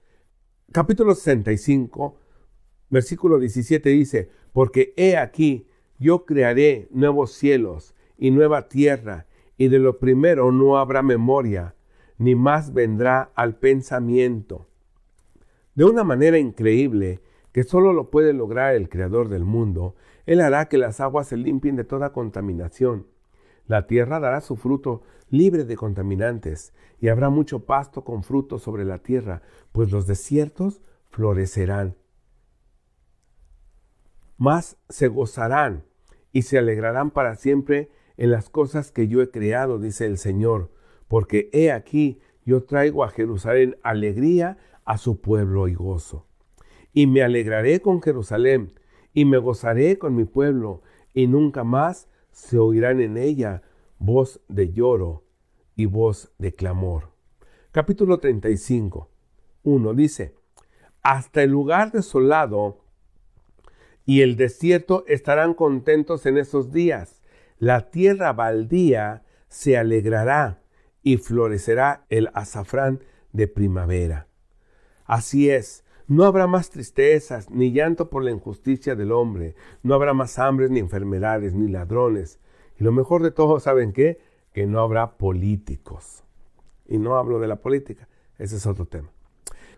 Speaker 1: Capítulo 65, versículo 17 dice: porque he aquí, yo crearé nuevos cielos y nueva tierra, y de lo primero no habrá memoria, ni más vendrá al pensamiento. De una manera increíble, que solo lo puede lograr el Creador del mundo, Él hará que las aguas se limpien de toda contaminación. La tierra dará su fruto libre de contaminantes, y habrá mucho pasto con fruto sobre la tierra, pues los desiertos florecerán. Mas se gozarán y se alegrarán para siempre en las cosas que yo he creado, dice el Señor, porque he aquí, yo traigo a Jerusalén alegría a su pueblo y gozo. Y me alegraré con Jerusalén, y me gozaré con mi pueblo, y nunca más se oirán en ella voz de lloro y voz de clamor. Capítulo 35, 1 dice: hasta el lugar desolado y el desierto estarán contentos en esos días. La tierra baldía se alegrará y florecerá el azafrán de primavera. Así es, no habrá más tristezas, ni llanto por la injusticia del hombre. No habrá más hambres, ni enfermedades, ni ladrones. Y lo mejor de todo, ¿saben qué? Que no habrá políticos. Y no hablo de la política, ese es otro tema.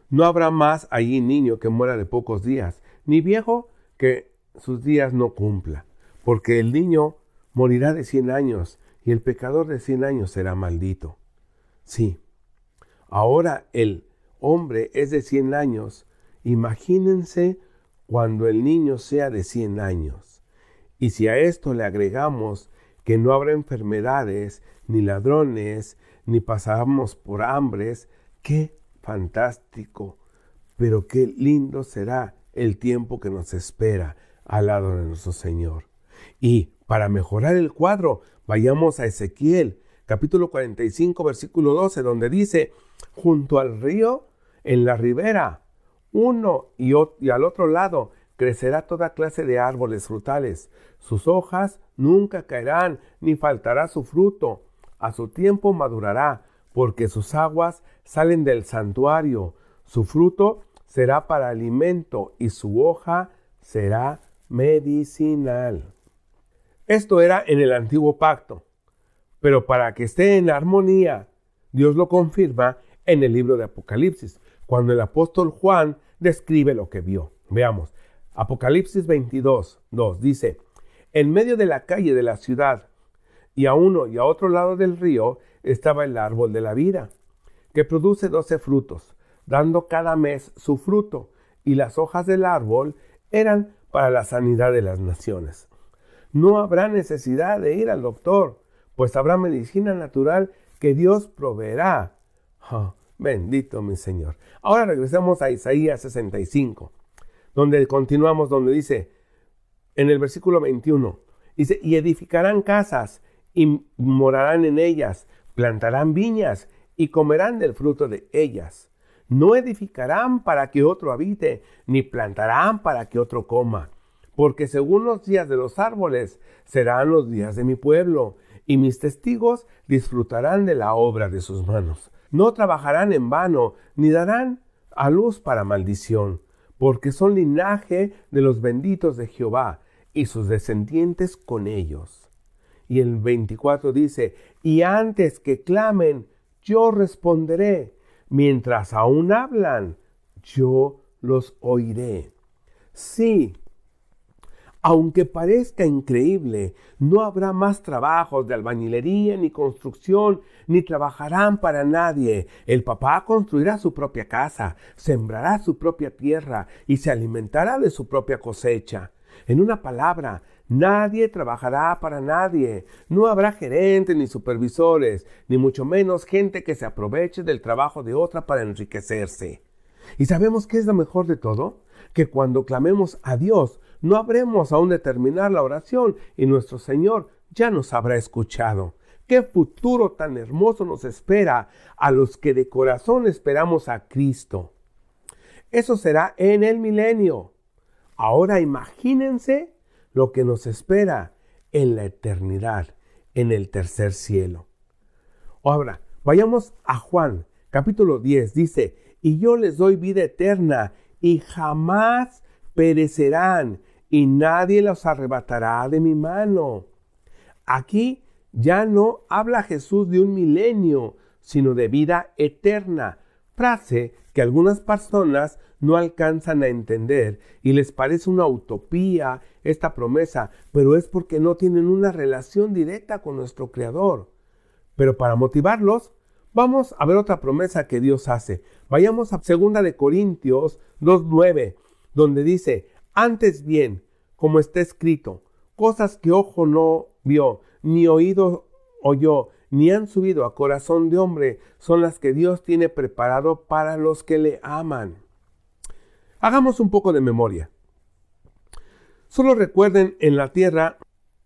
Speaker 1: No habrá más allí niño que muera de pocos días, ni viejo que sus días no cumpla. Porque el niño morirá de 100 años, y el pecador de 100 años será maldito. Sí, ahora el hombre es de 100 años, imagínense cuando el niño sea de 100 años. Y si a esto le agregamos que no habrá enfermedades, ni ladrones, ni pasamos por hambres, ¡qué fantástico! Pero qué lindo será el tiempo que nos espera al lado de nuestro Señor. Y para mejorar el cuadro, vayamos a Ezequiel, capítulo 45, versículo 12, donde dice: junto al río, en la ribera, uno y al otro lado, crecerá toda clase de árboles frutales. Sus hojas nunca caerán, ni faltará su fruto. A su tiempo madurará, porque sus aguas salen del santuario. Su fruto será para alimento, y su hoja será medicinal. Esto era en el antiguo pacto, pero para que esté en armonía, Dios lo confirma en el libro de Apocalipsis, cuando el apóstol Juan describe lo que vio. Veamos, Apocalipsis 22, 2 dice: en medio de la calle de la ciudad, y a uno y a otro lado del río, estaba el árbol de la vida, que produce 12 frutos, dando cada mes su fruto, y las hojas del árbol eran para la sanidad de las naciones. No habrá necesidad de ir al doctor, pues habrá medicina natural que Dios proveerá. Oh, bendito mi Señor. Ahora regresamos a Isaías 65, donde continuamos, donde dice, en el versículo 21, dice: y edificarán casas, y morarán en ellas, plantarán viñas, y comerán del fruto de ellas. No edificarán para que otro habite, ni plantarán para que otro coma. Porque según los días de los árboles serán los días de mi pueblo, y mis testigos disfrutarán de la obra de sus manos. No trabajarán en vano, ni darán a luz para maldición, porque son linaje de los benditos de Jehová, y sus descendientes con ellos. Y el 24 dice, y antes que clamen, yo responderé. Mientras aún hablan, yo los oiré. Sí, aunque parezca increíble, no habrá más trabajos de albañilería ni construcción, ni trabajarán para nadie. El papá construirá su propia casa, sembrará su propia tierra y se alimentará de su propia cosecha. En una palabra, nadie trabajará para nadie. No habrá gerentes ni supervisores, ni mucho menos gente que se aproveche del trabajo de otra para enriquecerse. ¿Y sabemos qué es lo mejor de todo? Que cuando clamemos a Dios, no habremos aún de terminar la oración y nuestro Señor ya nos habrá escuchado. ¡Qué futuro tan hermoso nos espera a los que de corazón esperamos a Cristo! Eso será en el milenio. Ahora imagínense lo que nos espera en la eternidad, en el tercer cielo. Ahora, vayamos a Juan, capítulo 10, dice, y yo les doy vida eterna, y jamás perecerán, y nadie los arrebatará de mi mano. Aquí ya no habla Jesús de un milenio, sino de vida eterna, frase que algunas personas no alcanzan a entender y les parece una utopía esta promesa, pero es porque no tienen una relación directa con nuestro Creador. Pero para motivarlos, vamos a ver otra promesa que Dios hace. Vayamos a 2 de Corintios 2:9, donde dice, antes bien, como está escrito, cosas que ojo no vio, ni oído oyó, ni han subido a corazón de hombre, son las que Dios tiene preparado para los que le aman. Hagamos un poco de memoria. Solo recuerden en la tierra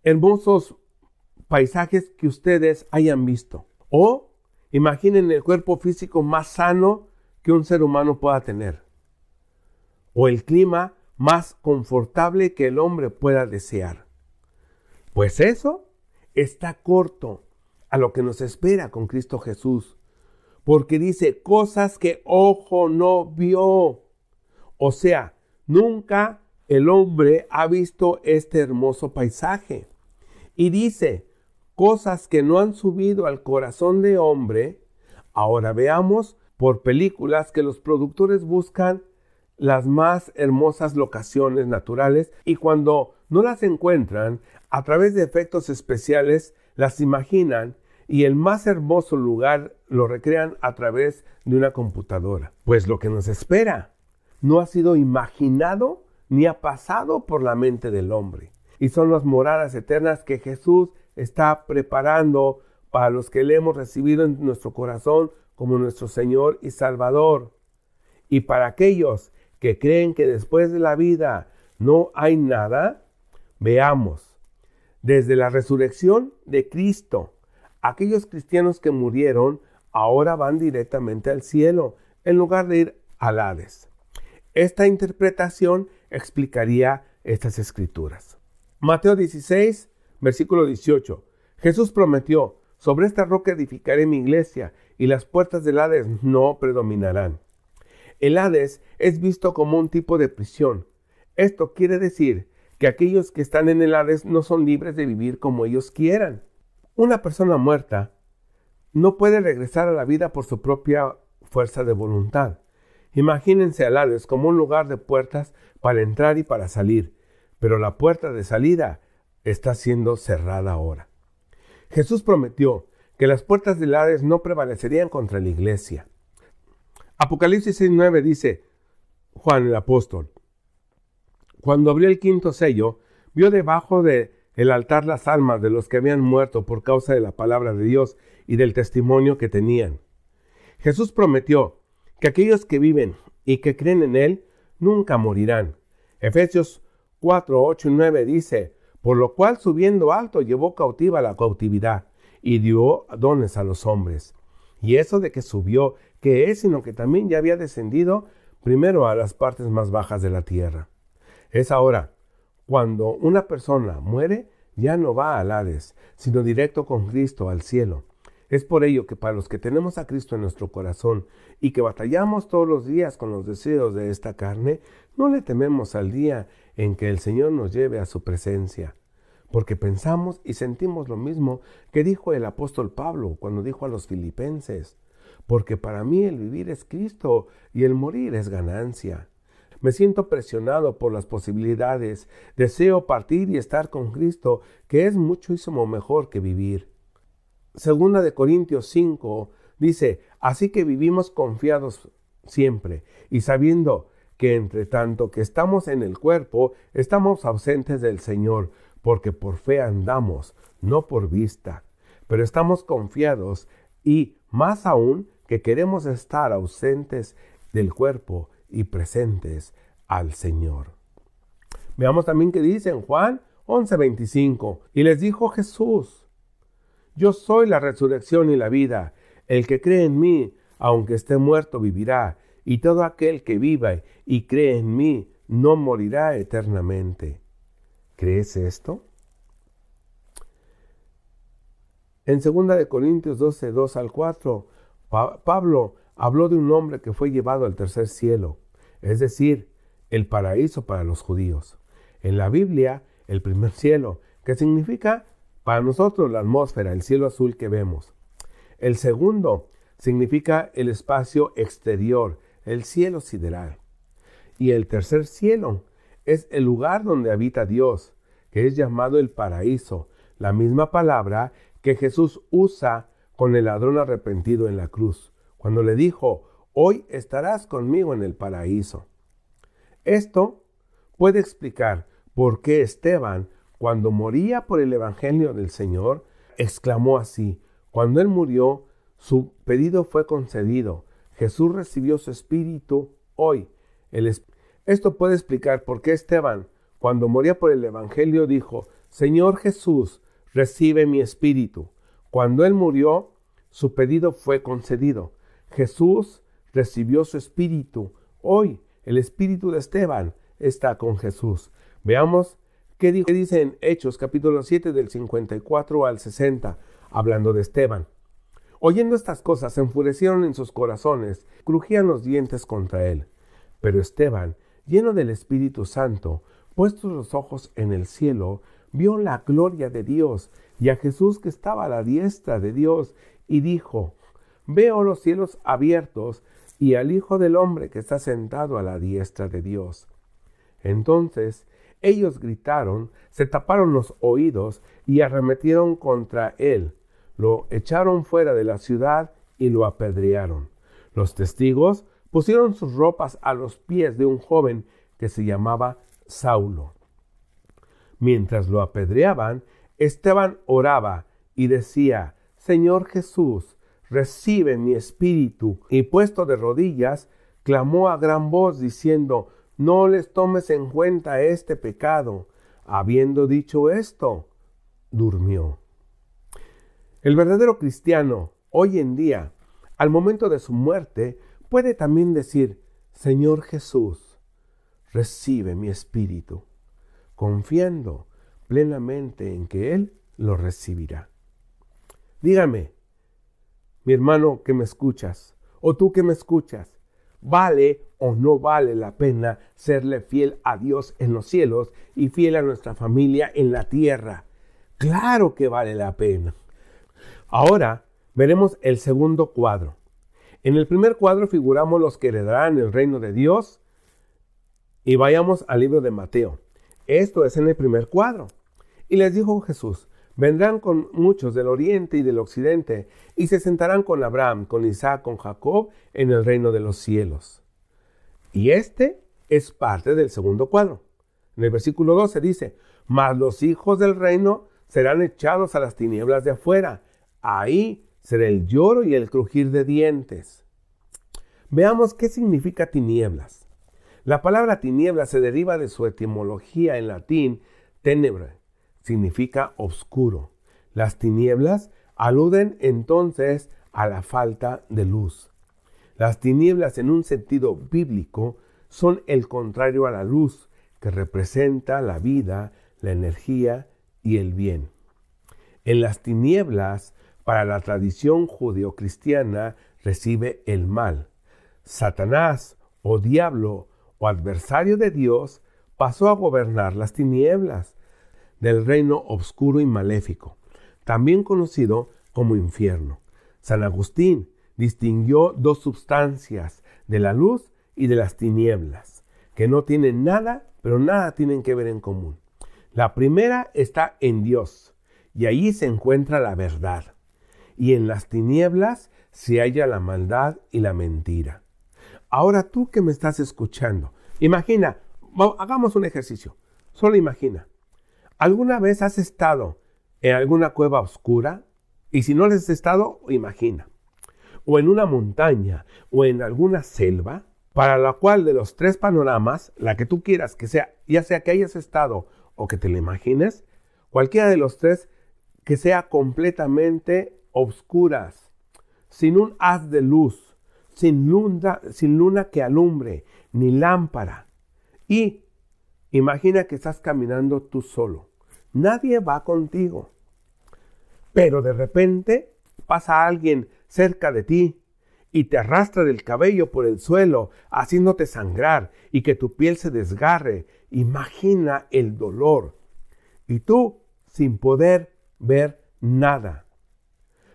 Speaker 1: hermosos paisajes que ustedes hayan visto. O imaginen el cuerpo físico más sano que un ser humano pueda tener. O el clima más confortable que el hombre pueda desear. Pues eso está corto a lo que nos espera con Cristo Jesús. Porque dice cosas que ojo no vio. O sea, nunca el hombre ha visto este hermoso paisaje. Y dice, cosas que no han subido al corazón de hombre. Ahora veamos por películas que los productores buscan las más hermosas locaciones naturales y cuando no las encuentran, a través de efectos especiales las imaginan y el más hermoso lugar lo recrean a través de una computadora. Pues lo que nos espera no ha sido imaginado ni ha pasado por la mente del hombre. Y son las moradas eternas que Jesús está preparando para los que le hemos recibido en nuestro corazón como nuestro Señor y Salvador. Y para aquellos que creen que después de la vida no hay nada, veamos. Desde la resurrección de Cristo, aquellos cristianos que murieron ahora van directamente al cielo en lugar de ir al Hades. Esta interpretación explicaría estas escrituras. Mateo 16, versículo 18. Jesús prometió, sobre esta roca edificaré mi iglesia y las puertas del Hades no predominarán. El Hades es visto como un tipo de prisión. Esto quiere decir que aquellos que están en el Hades no son libres de vivir como ellos quieran. Una persona muerta no puede regresar a la vida por su propia fuerza de voluntad. Imagínense al Hades como un lugar de puertas para entrar y para salir, pero la puerta de salida está siendo cerrada ahora. Jesús prometió que las puertas del Hades no prevalecerían contra la iglesia. Apocalipsis 6:9 dice, Juan el apóstol, cuando abrió el quinto sello, vio debajo del altar las almas de los que habían muerto por causa de la palabra de Dios y del testimonio que tenían. Jesús prometió que aquellos que viven y que creen en Él nunca morirán. Efesios 4:8 y 9 dice, por lo cual subiendo alto llevó cautiva la cautividad y dio dones a los hombres. Y eso de que subió, ¿qué es? Sino que también ya había descendido primero a las partes más bajas de la tierra. Es ahora, cuando una persona muere, ya no va al Hades, sino directo con Cristo al cielo. Es por ello que para los que tenemos a Cristo en nuestro corazón y que batallamos todos los días con los deseos de esta carne, no le tememos al día en que el Señor nos lleve a su presencia, porque pensamos y sentimos lo mismo que dijo el apóstol Pablo cuando dijo a los filipenses: porque para mí el vivir es Cristo y el morir es ganancia. Me siento presionado por las posibilidades, deseo partir y estar con Cristo, que es muchísimo mejor que vivir. Segunda de Corintios 5 dice: así que vivimos confiados siempre y sabiendo que entre tanto que estamos en el cuerpo, estamos ausentes del Señor, porque por fe andamos, no por vista. Pero estamos confiados y más aún que queremos estar ausentes del cuerpo y presentes al Señor. Veamos también qué dice en Juan 11:25. Y les dijo Jesús: yo soy la resurrección y la vida. El que cree en mí, aunque esté muerto, vivirá. Y todo aquel que viva y cree en mí, no morirá eternamente. ¿Crees esto? En 2 de Corintios 12, 2 al 4, Pablo habló de un hombre que fue llevado al tercer cielo, es decir, el paraíso para los judíos. En la Biblia, el primer cielo, que significa para nosotros la atmósfera, el cielo azul que vemos. El segundo significa el espacio exterior, el cielo sideral. Y el tercer cielo es el lugar donde habita Dios, que es llamado el paraíso, la misma palabra que Jesús usa con el ladrón arrepentido en la cruz, cuando le dijo: hoy estarás conmigo en el paraíso. Esto puede explicar por qué Esteban, cuando moría por el evangelio del Señor, exclamó así: cuando él murió, su pedido fue concedido. Jesús recibió su espíritu hoy. Esto puede explicar por qué Esteban, cuando moría por el evangelio, dijo: Señor Jesús, recibe mi espíritu. Cuando él murió, su pedido fue concedido. Jesús recibió su espíritu. Hoy, el espíritu de Esteban está con Jesús. Veamos qué dice en Hechos, capítulo 7, del 54 al 60, hablando de Esteban. Oyendo estas cosas, se enfurecieron en sus corazones, crujían los dientes contra él. Pero Esteban, lleno del Espíritu Santo, puestos los ojos en el cielo, vio la gloria de Dios y a Jesús que estaba a la diestra de Dios, y dijo: veo los cielos abiertos y al Hijo del Hombre que está sentado a la diestra de Dios. Entonces ellos gritaron, se taparon los oídos y arremetieron contra él. Lo echaron fuera de la ciudad y lo apedrearon. Los testigos pusieron sus ropas a los pies de un joven que se llamaba Saulo. Mientras lo apedreaban, Esteban oraba y decía: Señor Jesús, recibe mi espíritu. Y puesto de rodillas, clamó a gran voz diciendo: no les tomes en cuenta este pecado. Habiendo dicho esto, durmió. El verdadero cristiano, hoy en día, al momento de su muerte, puede también decir: Señor Jesús, recibe mi espíritu, confiando plenamente en que Él lo recibirá. Dígame, mi hermano que me escuchas, o tú que me escuchas, ¿vale o no vale la pena serle fiel a Dios en los cielos y fiel a nuestra familia en la tierra? Claro que vale la pena. Ahora veremos el segundo cuadro. En el primer cuadro figuramos los que heredarán el reino de Dios. Y vayamos al libro de Mateo. Esto es en el primer cuadro. Y les dijo Jesús: vendrán con muchos del oriente y del occidente, y se sentarán con Abraham, con Isaac, con Jacob, en el reino de los cielos. Y este es parte del segundo cuadro. En el versículo 12 dice: mas los hijos del reino serán echados a las tinieblas de afuera. Ahí será el lloro y el crujir de dientes. Veamos qué significa tinieblas. La palabra tiniebla se deriva de su etimología en latín, tenebrae, significa oscuro. Las tinieblas aluden entonces a la falta de luz. Las tinieblas, en un sentido bíblico, son el contrario a la luz, que representa la vida, la energía y el bien. En las tinieblas, para la tradición judeocristiana, recibe el mal. Satanás, o diablo, o adversario de Dios, pasó a gobernar las tinieblas del reino obscuro y maléfico, también conocido como infierno. San Agustín distinguió dos sustancias, de la luz y de las tinieblas, que no tienen nada, pero nada tienen que ver en común. La primera está en Dios, y allí se encuentra la verdad. Y en las tinieblas se halla la maldad y la mentira. Ahora tú que me estás escuchando, imagina, hagamos un ejercicio, solo imagina. ¿Alguna vez has estado en alguna cueva oscura? Y si no has estado, imagina. O en una montaña, o en alguna selva, para la cual de los tres panoramas, la que tú quieras que sea, ya sea que hayas estado o que te la imagines, cualquiera de los tres que sea completamente obscuras, sin un haz de luz, sin luna que alumbre, ni lámpara. Y imagina que estás caminando tú solo. Nadie va contigo. Pero de repente pasa alguien cerca de ti y te arrastra del cabello por el suelo, haciéndote sangrar y que tu piel se desgarre. Imagina el dolor. Y tú sin poder ver nada.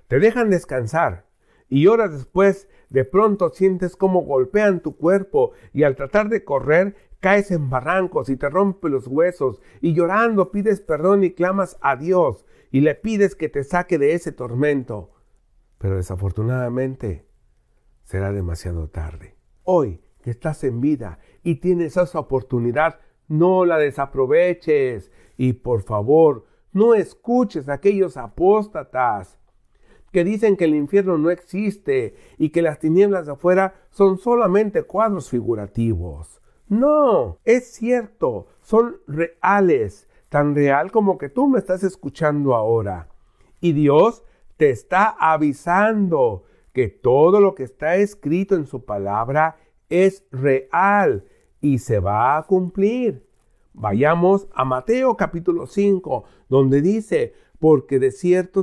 Speaker 1: Te dejan descansar y horas después de pronto sientes cómo golpean tu cuerpo y al tratar de correr caes en barrancos y te rompes los huesos y llorando pides perdón y clamas a Dios y le pides que te saque de ese tormento. Pero desafortunadamente será demasiado tarde. Hoy que estás en vida y tienes esa oportunidad, no la desaproveches y por favor no escuches a aquellos apóstatas que dicen que el infierno no existe y que las tinieblas de afuera son solamente cuadros figurativos. No, es cierto, son reales, tan real como que tú me estás escuchando ahora. Y Dios te está avisando que todo lo que está escrito en su palabra es real y se va a cumplir. Vayamos a Mateo capítulo 5, donde dice: porque de cierto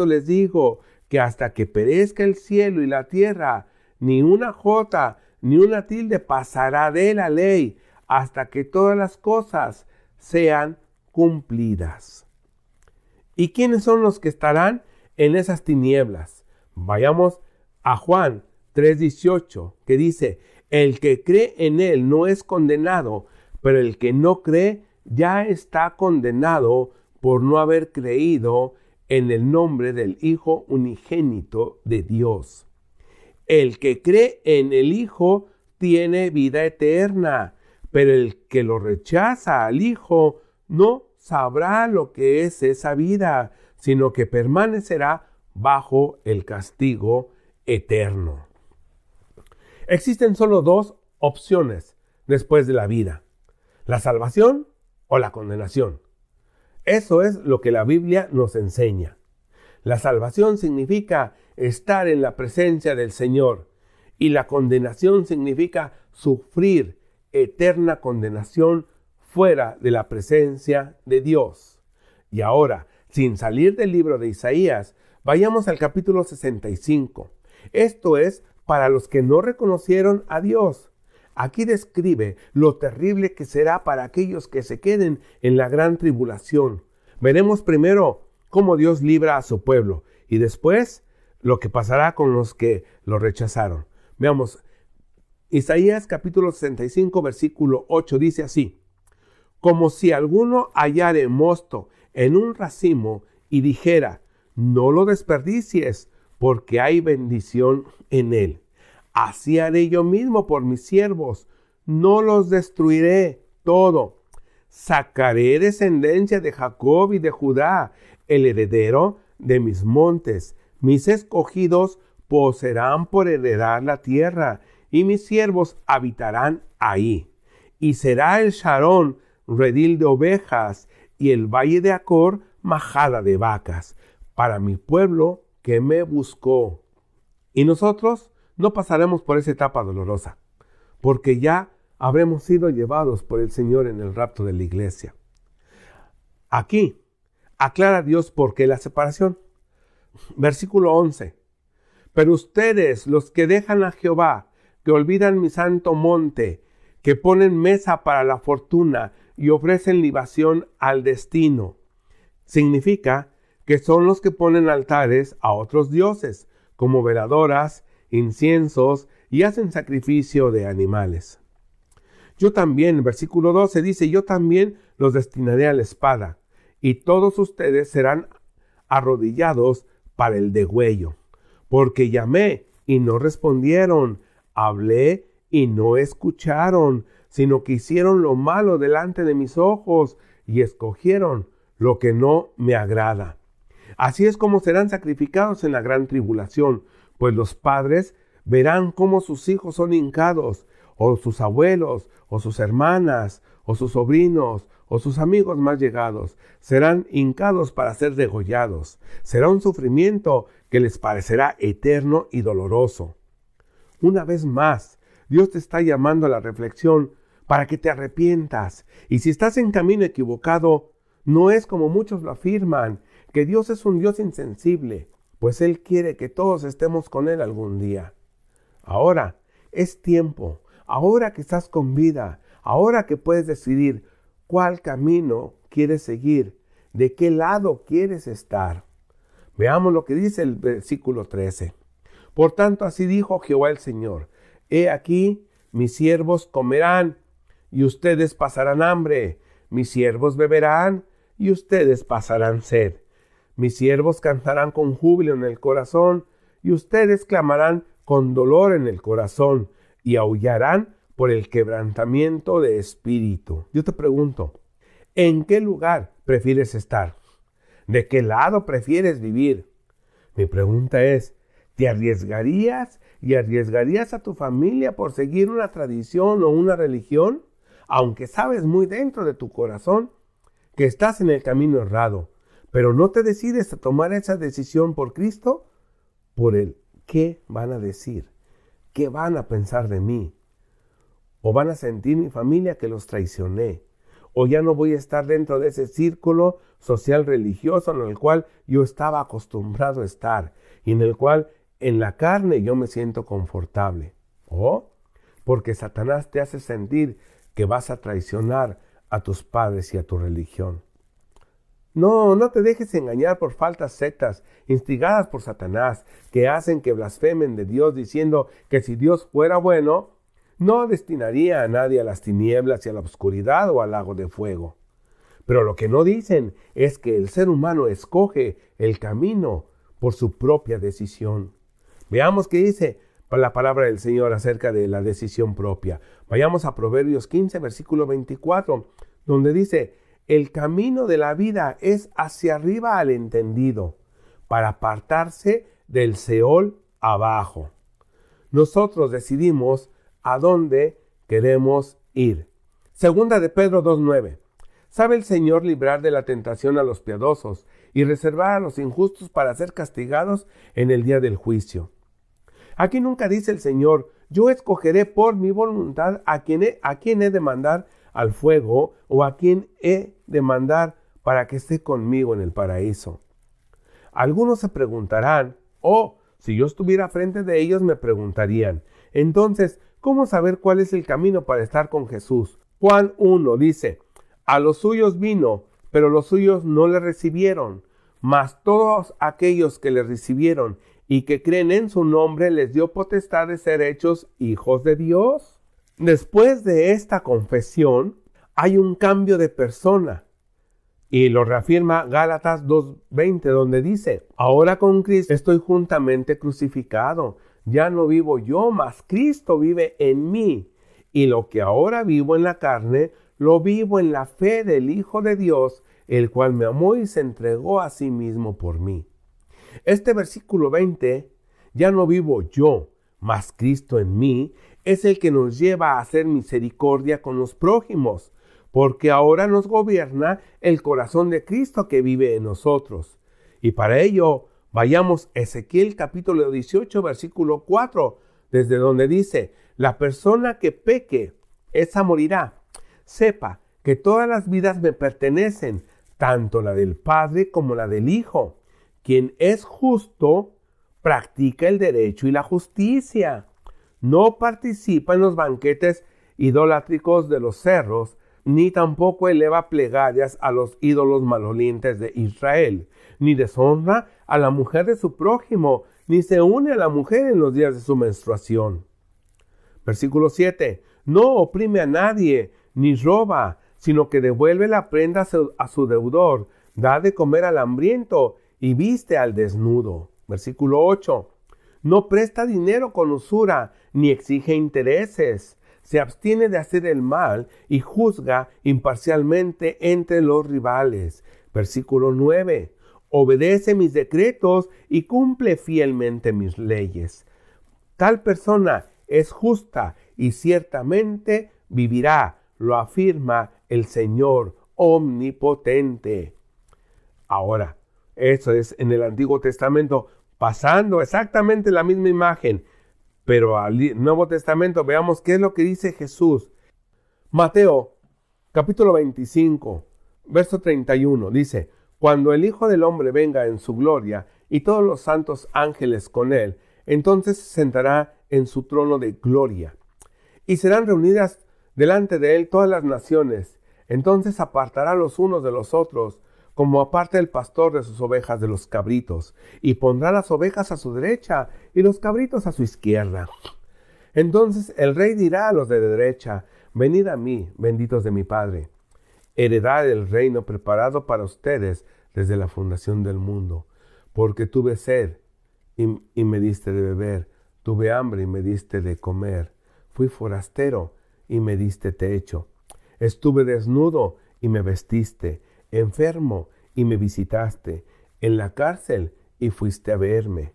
Speaker 1: les digo, que hasta que perezca el cielo y la tierra, ni una jota ni una tilde pasará de la ley, hasta que todas las cosas sean cumplidas. ¿Y quiénes son los que estarán en esas tinieblas? Vayamos a Juan 3:18, que dice: el que cree en él no es condenado, pero el que no cree ya está condenado por no haber creído en el nombre del Hijo unigénito de Dios. El que cree en el Hijo tiene vida eterna, pero el que lo rechaza al Hijo no sabrá lo que es esa vida, sino que permanecerá bajo el castigo eterno. Existen solo dos opciones después de la vida: la salvación o la condenación. Eso es lo que la Biblia nos enseña. La salvación significa estar en la presencia del Señor y la condenación significa sufrir eterna condenación fuera de la presencia de Dios. Y ahora, sin salir del libro de Isaías, vayamos al capítulo 65. Esto es para los que no reconocieron a Dios. Aquí describe lo terrible que será para aquellos que se queden en la gran tribulación. Veremos primero cómo Dios libra a su pueblo y después lo que pasará con los que lo rechazaron. Veamos, Isaías capítulo 65 versículo 8 dice así: como si alguno hallare mosto en un racimo y dijera: no lo desperdicies, porque hay bendición en él. Así haré yo mismo por mis siervos, no los destruiré todo. Sacaré descendencia de Jacob y de Judá, el heredero de mis montes. Mis escogidos poseerán por heredar la tierra, y mis siervos habitarán ahí. Y será el Sharón redil de ovejas, y el valle de Acor majada de vacas, para mi pueblo que me buscó. Y nosotros no pasaremos por esa etapa dolorosa, porque ya habremos sido llevados por el Señor en el rapto de la iglesia. Aquí aclara Dios por qué la separación. Versículo 11. Pero ustedes, los que dejan a Jehová, que olvidan mi santo monte, que ponen mesa para la fortuna y ofrecen libación al destino. Significa que son los que ponen altares a otros dioses, como veladoras, inciensos y hacen sacrificio de animales. Yo también, versículo 12 dice, yo también los destinaré a la espada, y todos ustedes serán arrodillados para el degüello, porque llamé y no respondieron, hablé y no escucharon, sino que hicieron lo malo delante de mis ojos y escogieron lo que no me agrada. Así es como serán sacrificados en la gran tribulación, pues los padres verán cómo sus hijos son hincados, o sus abuelos, o sus hermanas, o sus sobrinos, o sus amigos más llegados, serán hincados para ser degollados. Será un sufrimiento que les parecerá eterno y doloroso. Una vez más, Dios te está llamando a la reflexión para que te arrepientas. Y si estás en camino equivocado, no es como muchos lo afirman, que Dios es un Dios insensible, pues Él quiere que todos estemos con Él algún día. Ahora es tiempo, ahora que estás con vida, ahora que puedes decidir cuál camino quieres seguir, de qué lado quieres estar. Veamos lo que dice el versículo 13. Por tanto, así dijo Jehová el Señor, he aquí, mis siervos comerán, y ustedes pasarán hambre, mis siervos beberán, y ustedes pasarán sed. Mis siervos cantarán con júbilo en el corazón, y ustedes clamarán con dolor en el corazón, y aullarán por el quebrantamiento de espíritu. Yo te pregunto, ¿en qué lugar prefieres estar? ¿De qué lado prefieres vivir? Mi pregunta es, ¿te arriesgarías y arriesgarías a tu familia por seguir una tradición o una religión? Aunque sabes muy dentro de tu corazón que estás en el camino errado, pero no te decides a tomar esa decisión por Cristo, por el ¿qué van a decir? ¿Qué van a pensar de mí? ¿O van a sentir mi familia que los traicioné? ¿O ya no voy a estar dentro de ese círculo social religioso en el cual yo estaba acostumbrado a estar y en el cual en la carne yo me siento confortable? ¿O porque Satanás te hace sentir que vas a traicionar a tus padres y a tu religión? No te dejes engañar por falsas sectas instigadas por Satanás que hacen que blasfemen de Dios diciendo que si Dios fuera bueno, no destinaría a nadie a las tinieblas y a la oscuridad o al lago de fuego. Pero lo que no dicen es que el ser humano escoge el camino por su propia decisión. Veamos qué dice la palabra del Señor acerca de la decisión propia. Vayamos a Proverbios 15, versículo 24, donde dice, el camino de la vida es hacia arriba al entendido, para apartarse del Seol abajo. Nosotros decidimos a dónde queremos ir. Segunda de Pedro 2:9. Sabe el Señor librar de la tentación a los piadosos y reservar a los injustos para ser castigados en el día del juicio. Aquí nunca dice el Señor, yo escogeré por mi voluntad a quién he de mandar al fuego o a quién he de mandar para que esté conmigo en el paraíso. Algunos se preguntarán, si yo estuviera frente de ellos me preguntarían, entonces, ¿cómo saber cuál es el camino para estar con Jesús? Juan 1 dice, a los suyos vino, pero los suyos no le recibieron, mas todos aquellos que le recibieron y que creen en su nombre les dio potestad de ser hechos hijos de Dios. Después de esta confesión, hay un cambio de persona. Y lo reafirma Gálatas 2:20, donde dice, ahora con Cristo estoy juntamente crucificado. Ya no vivo yo, mas Cristo vive en mí. Y lo que ahora vivo en la carne, lo vivo en la fe del Hijo de Dios, el cual me amó y se entregó a sí mismo por mí. Este versículo 20, ya no vivo yo, mas Cristo en mí, es el que nos lleva a hacer misericordia con los prójimos, porque ahora nos gobierna el corazón de Cristo que vive en nosotros. Y para ello Vayamos a Ezequiel capítulo 18, versículo 4, desde donde dice: la persona que peque, esa morirá. Sepa que todas las vidas me pertenecen, tanto la del Padre como la del Hijo. Quien es justo, practica el derecho y la justicia. No participa en los banquetes idolátricos de los cerros, ni tampoco eleva plegarias a los ídolos malolientes de Israel, ni deshonra a la mujer de su prójimo, ni se une a la mujer en los días de su menstruación. Versículo 7. No oprime a nadie, ni roba, sino que devuelve la prenda a su deudor, da de comer al hambriento y viste al desnudo. Versículo 8. No presta dinero con usura, ni exige intereses. Se abstiene de hacer el mal y juzga imparcialmente entre los rivales. Versículo 9. Obedece mis decretos y cumple fielmente mis leyes. Tal persona es justa y ciertamente vivirá, lo afirma el Señor omnipotente. Ahora, eso es en el Antiguo Testamento, pasando exactamente la misma imagen, pero al Nuevo Testamento veamos qué es lo que dice Jesús. Mateo, capítulo 25, verso 31, dice: cuando el Hijo del Hombre venga en su gloria y todos los santos ángeles con él, entonces se sentará en su trono de gloria. Y serán reunidas delante de él todas las naciones. Entonces apartará los unos de los otros, como aparta el pastor de sus ovejas de los cabritos, y pondrá las ovejas a su derecha y los cabritos a su izquierda. Entonces el rey dirá a los de derecha: venid a mí, benditos de mi Padre, heredad el reino preparado para ustedes desde la fundación del mundo. Porque tuve sed y me diste de beber, tuve hambre y me diste de comer, fui forastero y me diste techo, estuve desnudo y me vestiste, enfermo y me visitaste, en la cárcel y fuiste a verme.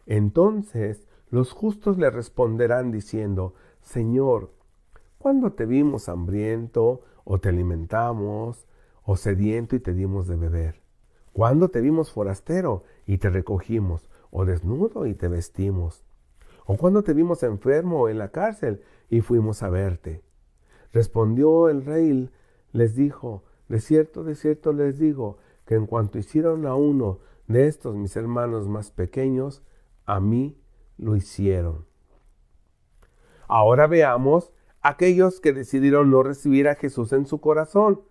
Speaker 1: Entonces los justos le responderán diciendo: Señor, ¿cuándo te vimos hambriento o te alimentamos, o sediento y te dimos de beber? ¿Cuándo te vimos forastero y te recogimos, o desnudo y te vestimos? ¿O cuándo te vimos enfermo o en la cárcel y fuimos a verte? Respondió el rey, les dijo: de cierto les digo, que en cuanto hicieron a uno de estos mis hermanos más pequeños, a mí lo hicieron. Ahora veamos aquellos que decidieron no recibir a Jesús en su corazón,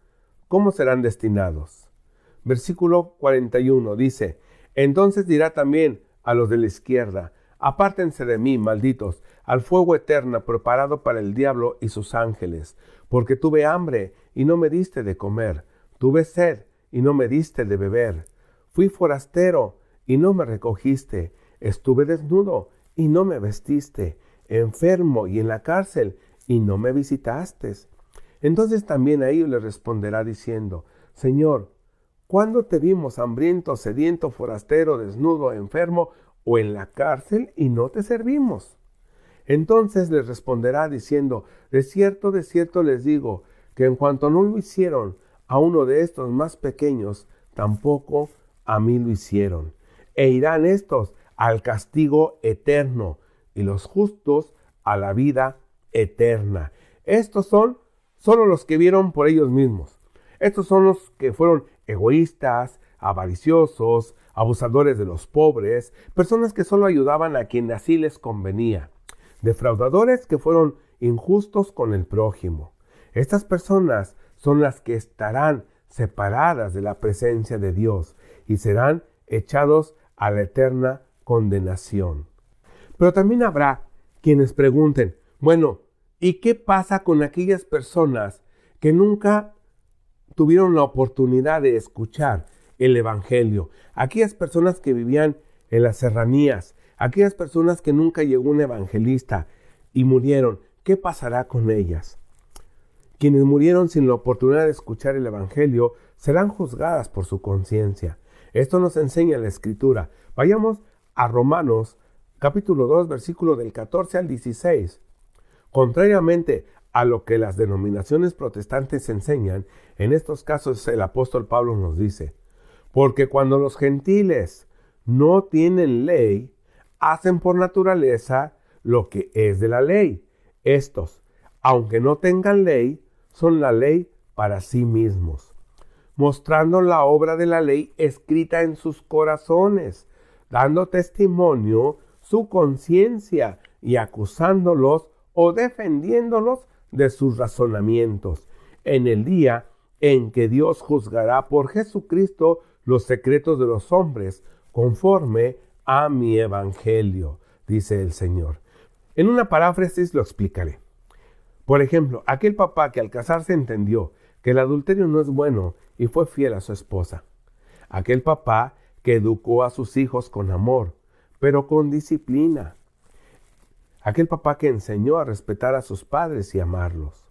Speaker 1: ¿cómo serán destinados? Versículo 41 dice: entonces dirá también a los de la izquierda: apártense de mí, malditos, al fuego eterno preparado para el diablo y sus ángeles, porque tuve hambre y no me diste de comer, tuve sed y no me diste de beber, fui forastero y no me recogiste, estuve desnudo y no me vestiste, enfermo y en la cárcel y no me visitaste. Entonces también a ellos les responderá diciendo: Señor, ¿cuándo te vimos hambriento, sediento, forastero, desnudo, enfermo o en la cárcel y no te servimos? Entonces les responderá diciendo: de cierto les digo, que en cuanto no lo hicieron a uno de estos más pequeños, tampoco a mí lo hicieron. E irán estos al castigo eterno, y los justos a la vida eterna. Estos son solo los que vieron por ellos mismos. Estos son los que fueron egoístas, avariciosos, abusadores de los pobres, personas que solo ayudaban a quien así les convenía, defraudadores que fueron injustos con el prójimo. Estas personas son las que estarán separadas de la presencia de Dios y serán echados a la eterna condenación. Pero también habrá quienes pregunten: bueno, ¿y qué pasa con aquellas personas que nunca tuvieron la oportunidad de escuchar el Evangelio? Aquellas personas que vivían en las serranías, aquellas personas que nunca llegó un evangelista y murieron, ¿qué pasará con ellas? Quienes murieron sin la oportunidad de escuchar el Evangelio serán juzgadas por su conciencia. Esto nos enseña la Escritura. Vayamos a Romanos capítulo 2, versículo del 14 al 16. Contrariamente a lo que las denominaciones protestantes enseñan, en estos casos el apóstol Pablo nos dice: porque cuando los gentiles no tienen ley, hacen por naturaleza lo que es de la ley. Estos, aunque no tengan ley, son la ley para sí mismos, mostrando la obra de la ley escrita en sus corazones, dando testimonio su conciencia y acusándolos o defendiéndolos de sus razonamientos, en el día en que Dios juzgará por Jesucristo los secretos de los hombres, conforme a mi evangelio, dice el Señor. En una paráfrasis lo explicaré. Por ejemplo, aquel papá que al casarse entendió que el adulterio no es bueno y fue fiel a su esposa. Aquel papá que educó a sus hijos con amor, pero con disciplina. Aquel papá que enseñó a respetar a sus padres y amarlos.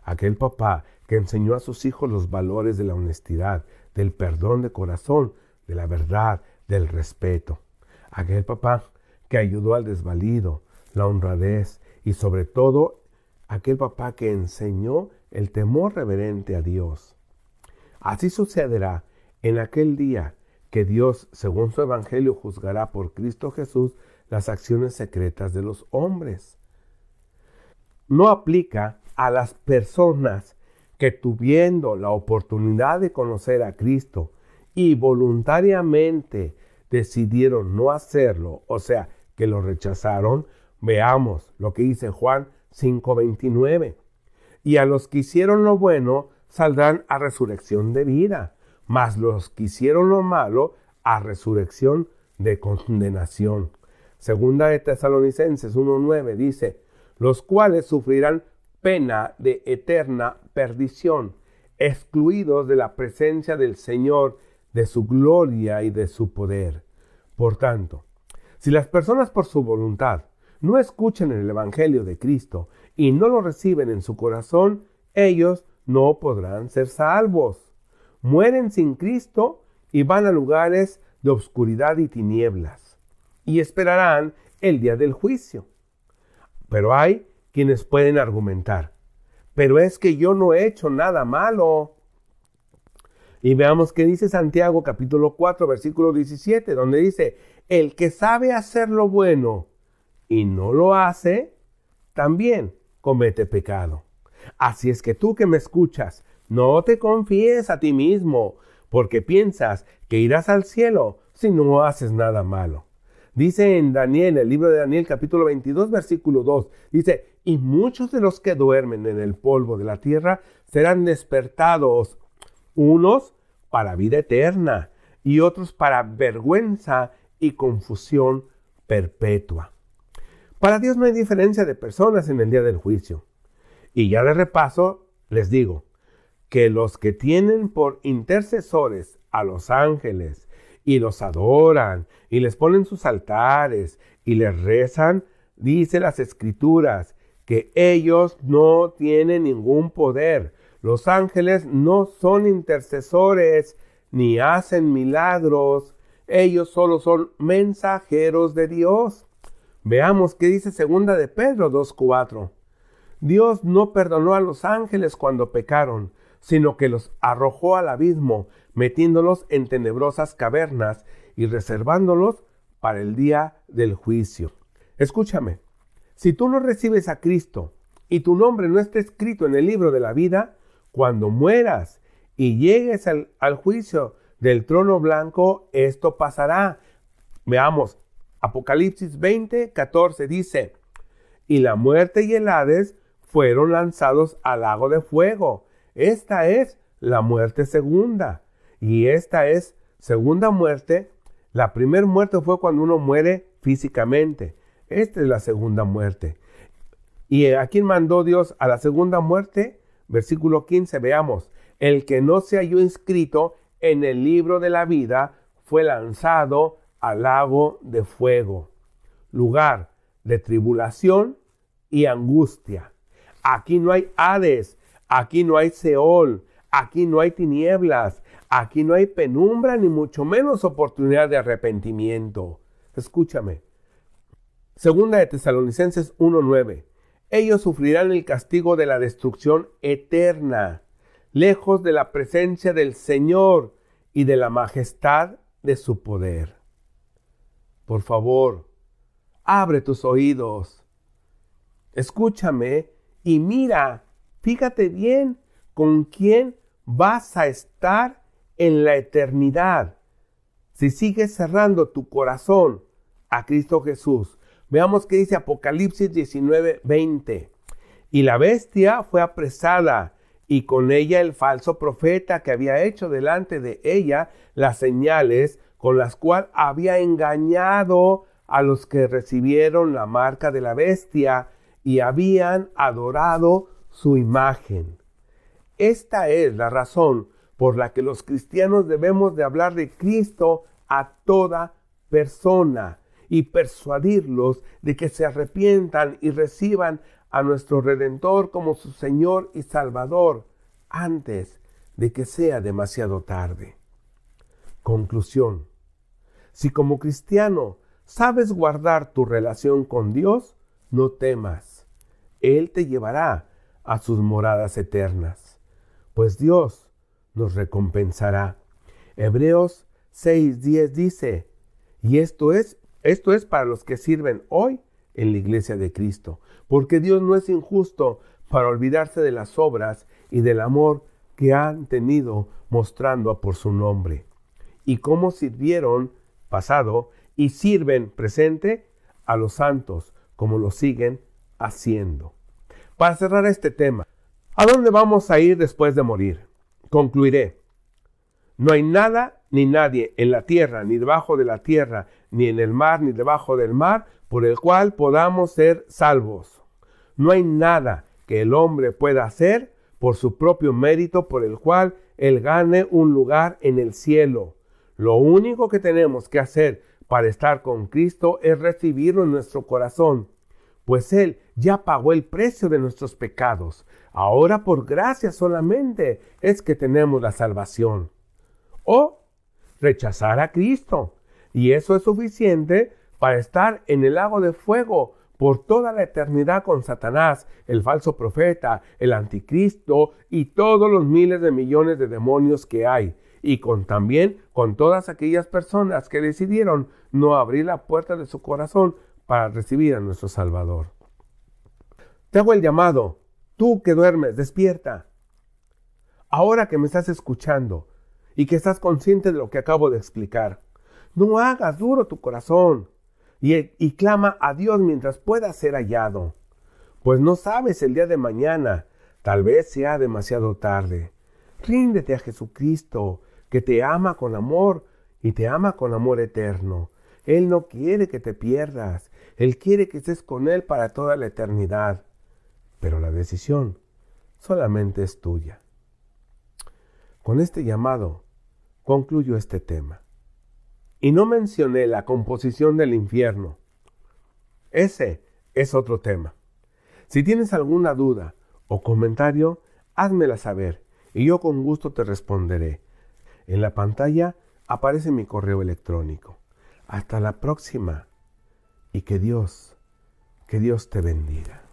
Speaker 1: Aquel papá que enseñó a sus hijos los valores de la honestidad, del perdón de corazón, de la verdad, del respeto. Aquel papá que ayudó al desvalido, la honradez y sobre todo aquel papá que enseñó el temor reverente a Dios. Así sucederá en aquel día que Dios, según su evangelio, juzgará por Cristo Jesús las acciones secretas de los hombres. No aplica a las personas que tuviendo la oportunidad de conocer a Cristo y voluntariamente decidieron no hacerlo, o sea, que lo rechazaron. Veamos lo que dice Juan 5:29. Y a los que hicieron lo bueno saldrán a resurrección de vida, mas los que hicieron lo malo a resurrección de condenación. Segunda de Tesalonicenses 1:9 dice, los cuales sufrirán pena de eterna perdición, excluidos de la presencia del Señor, de su gloria y de su poder. Por tanto, si las personas por su voluntad no escuchan el evangelio de Cristo y no lo reciben en su corazón, ellos no podrán ser salvos. Mueren sin Cristo y van a lugares de oscuridad y tinieblas, y esperarán el día del juicio. Pero hay quienes pueden argumentar, pero es que yo no he hecho nada malo. Y veamos qué dice Santiago capítulo 4 versículo 17, donde dice, el que sabe hacer lo bueno y no lo hace, también comete pecado. Así es que tú que me escuchas, no te confíes a ti mismo, porque piensas que irás al cielo si no haces nada malo. Dice en Daniel, el libro de Daniel, capítulo 22, versículo 2, dice, y muchos de los que duermen en el polvo de la tierra serán despertados, unos para vida eterna y otros para vergüenza y confusión perpetua. Para Dios no hay diferencia de personas en el día del juicio. Y ya de repaso les digo que los que tienen por intercesores a los ángeles y los adoran y les ponen sus altares y les rezan, dice las Escrituras que ellos no tienen ningún poder. Los ángeles no son intercesores ni hacen milagros. Ellos solo son mensajeros de Dios. Veamos qué dice segunda de Pedro 2:4. Dios no perdonó a los ángeles cuando pecaron, sino que los arrojó al abismo, metiéndolos en tenebrosas cavernas y reservándolos para el día del juicio. Escúchame, si tú no recibes a Cristo y tu nombre no está escrito en el libro de la vida, cuando mueras y llegues al juicio del trono blanco, esto pasará. Veamos, Apocalipsis 20:14 dice, y la muerte y el Hades fueron lanzados al lago de fuego. Esta es la muerte segunda. Y esta es segunda muerte. La primera muerte fue cuando uno muere físicamente. Esta es la segunda muerte. ¿Y a quién mandó Dios a la segunda muerte? Versículo 15, veamos. El que no se halló inscrito en el libro de la vida fue lanzado al lago de fuego, lugar de tribulación y angustia. Aquí no hay Hades, aquí no hay Seol, aquí no hay tinieblas, aquí no hay penumbra ni mucho menos oportunidad de arrepentimiento. Escúchame. Segunda de Tesalonicenses 1:9. Ellos sufrirán el castigo de la destrucción eterna, lejos de la presencia del Señor y de la majestad de su poder. por favor, abre tus oídos. Escúchame y mira, fíjate bien con quién vas a estar en la eternidad. Si sigues cerrando tu corazón a Cristo Jesús. Veamos qué dice Apocalipsis 19:20. Y la bestia fue apresada, y con ella el falso profeta que había hecho delante de ella las señales con las cuales había engañado a los que recibieron la marca de la bestia y habían adorado su imagen. Esta es la razón por la que los cristianos debemos de hablar de Cristo a toda persona y persuadirlos de que se arrepientan y reciban a nuestro Redentor como su Señor y Salvador antes de que sea demasiado tarde. Conclusión. Si como cristiano sabes guardar tu relación con Dios, no temas. Él te llevará a sus moradas eternas, pues Dios nos recompensará. Hebreos 6:10 dice, y esto es para los que sirven hoy en la iglesia de Cristo, porque Dios no es injusto para olvidarse de las obras y del amor que han tenido mostrando por su nombre, y cómo sirvieron pasado y sirven presente a los santos, como lo siguen haciendo. Para cerrar este tema, ¿a dónde vamos a ir después de morir? Concluiré. No hay nada ni nadie en la tierra, ni debajo de la tierra, ni en el mar, ni debajo del mar, por el cual podamos ser salvos. No hay nada que el hombre pueda hacer por su propio mérito, por el cual él gane un lugar en el cielo. Lo único que tenemos que hacer para estar con Cristo es recibirlo en nuestro corazón, pues Él ya pagó el precio de nuestros pecados. Ahora por gracia solamente es que tenemos la salvación. O rechazar a Cristo, y eso es suficiente para estar en el lago de fuego por toda la eternidad con Satanás, el falso profeta, el anticristo y todos los miles de millones de demonios que hay, y también con todas aquellas personas que decidieron no abrir la puerta de su corazón para recibir a nuestro Salvador. Te hago el llamado, tú que duermes, despierta. Ahora que me estás escuchando y que estás consciente de lo que acabo de explicar, no hagas duro tu corazón y clama a Dios mientras pueda ser hallado, pues no sabes el día de mañana, tal vez sea demasiado tarde. Ríndete a Jesucristo, que te ama con amor y te ama con amor eterno. Él no quiere que te pierdas, Él quiere que estés con Él para toda la eternidad, pero la decisión solamente es tuya. Con este llamado concluyo este tema. Y no mencioné la composición del infierno. Ese es otro tema. Si tienes alguna duda o comentario, házmela saber y yo con gusto te responderé. En la pantalla aparece mi correo electrónico. Hasta la próxima y que Dios te bendiga.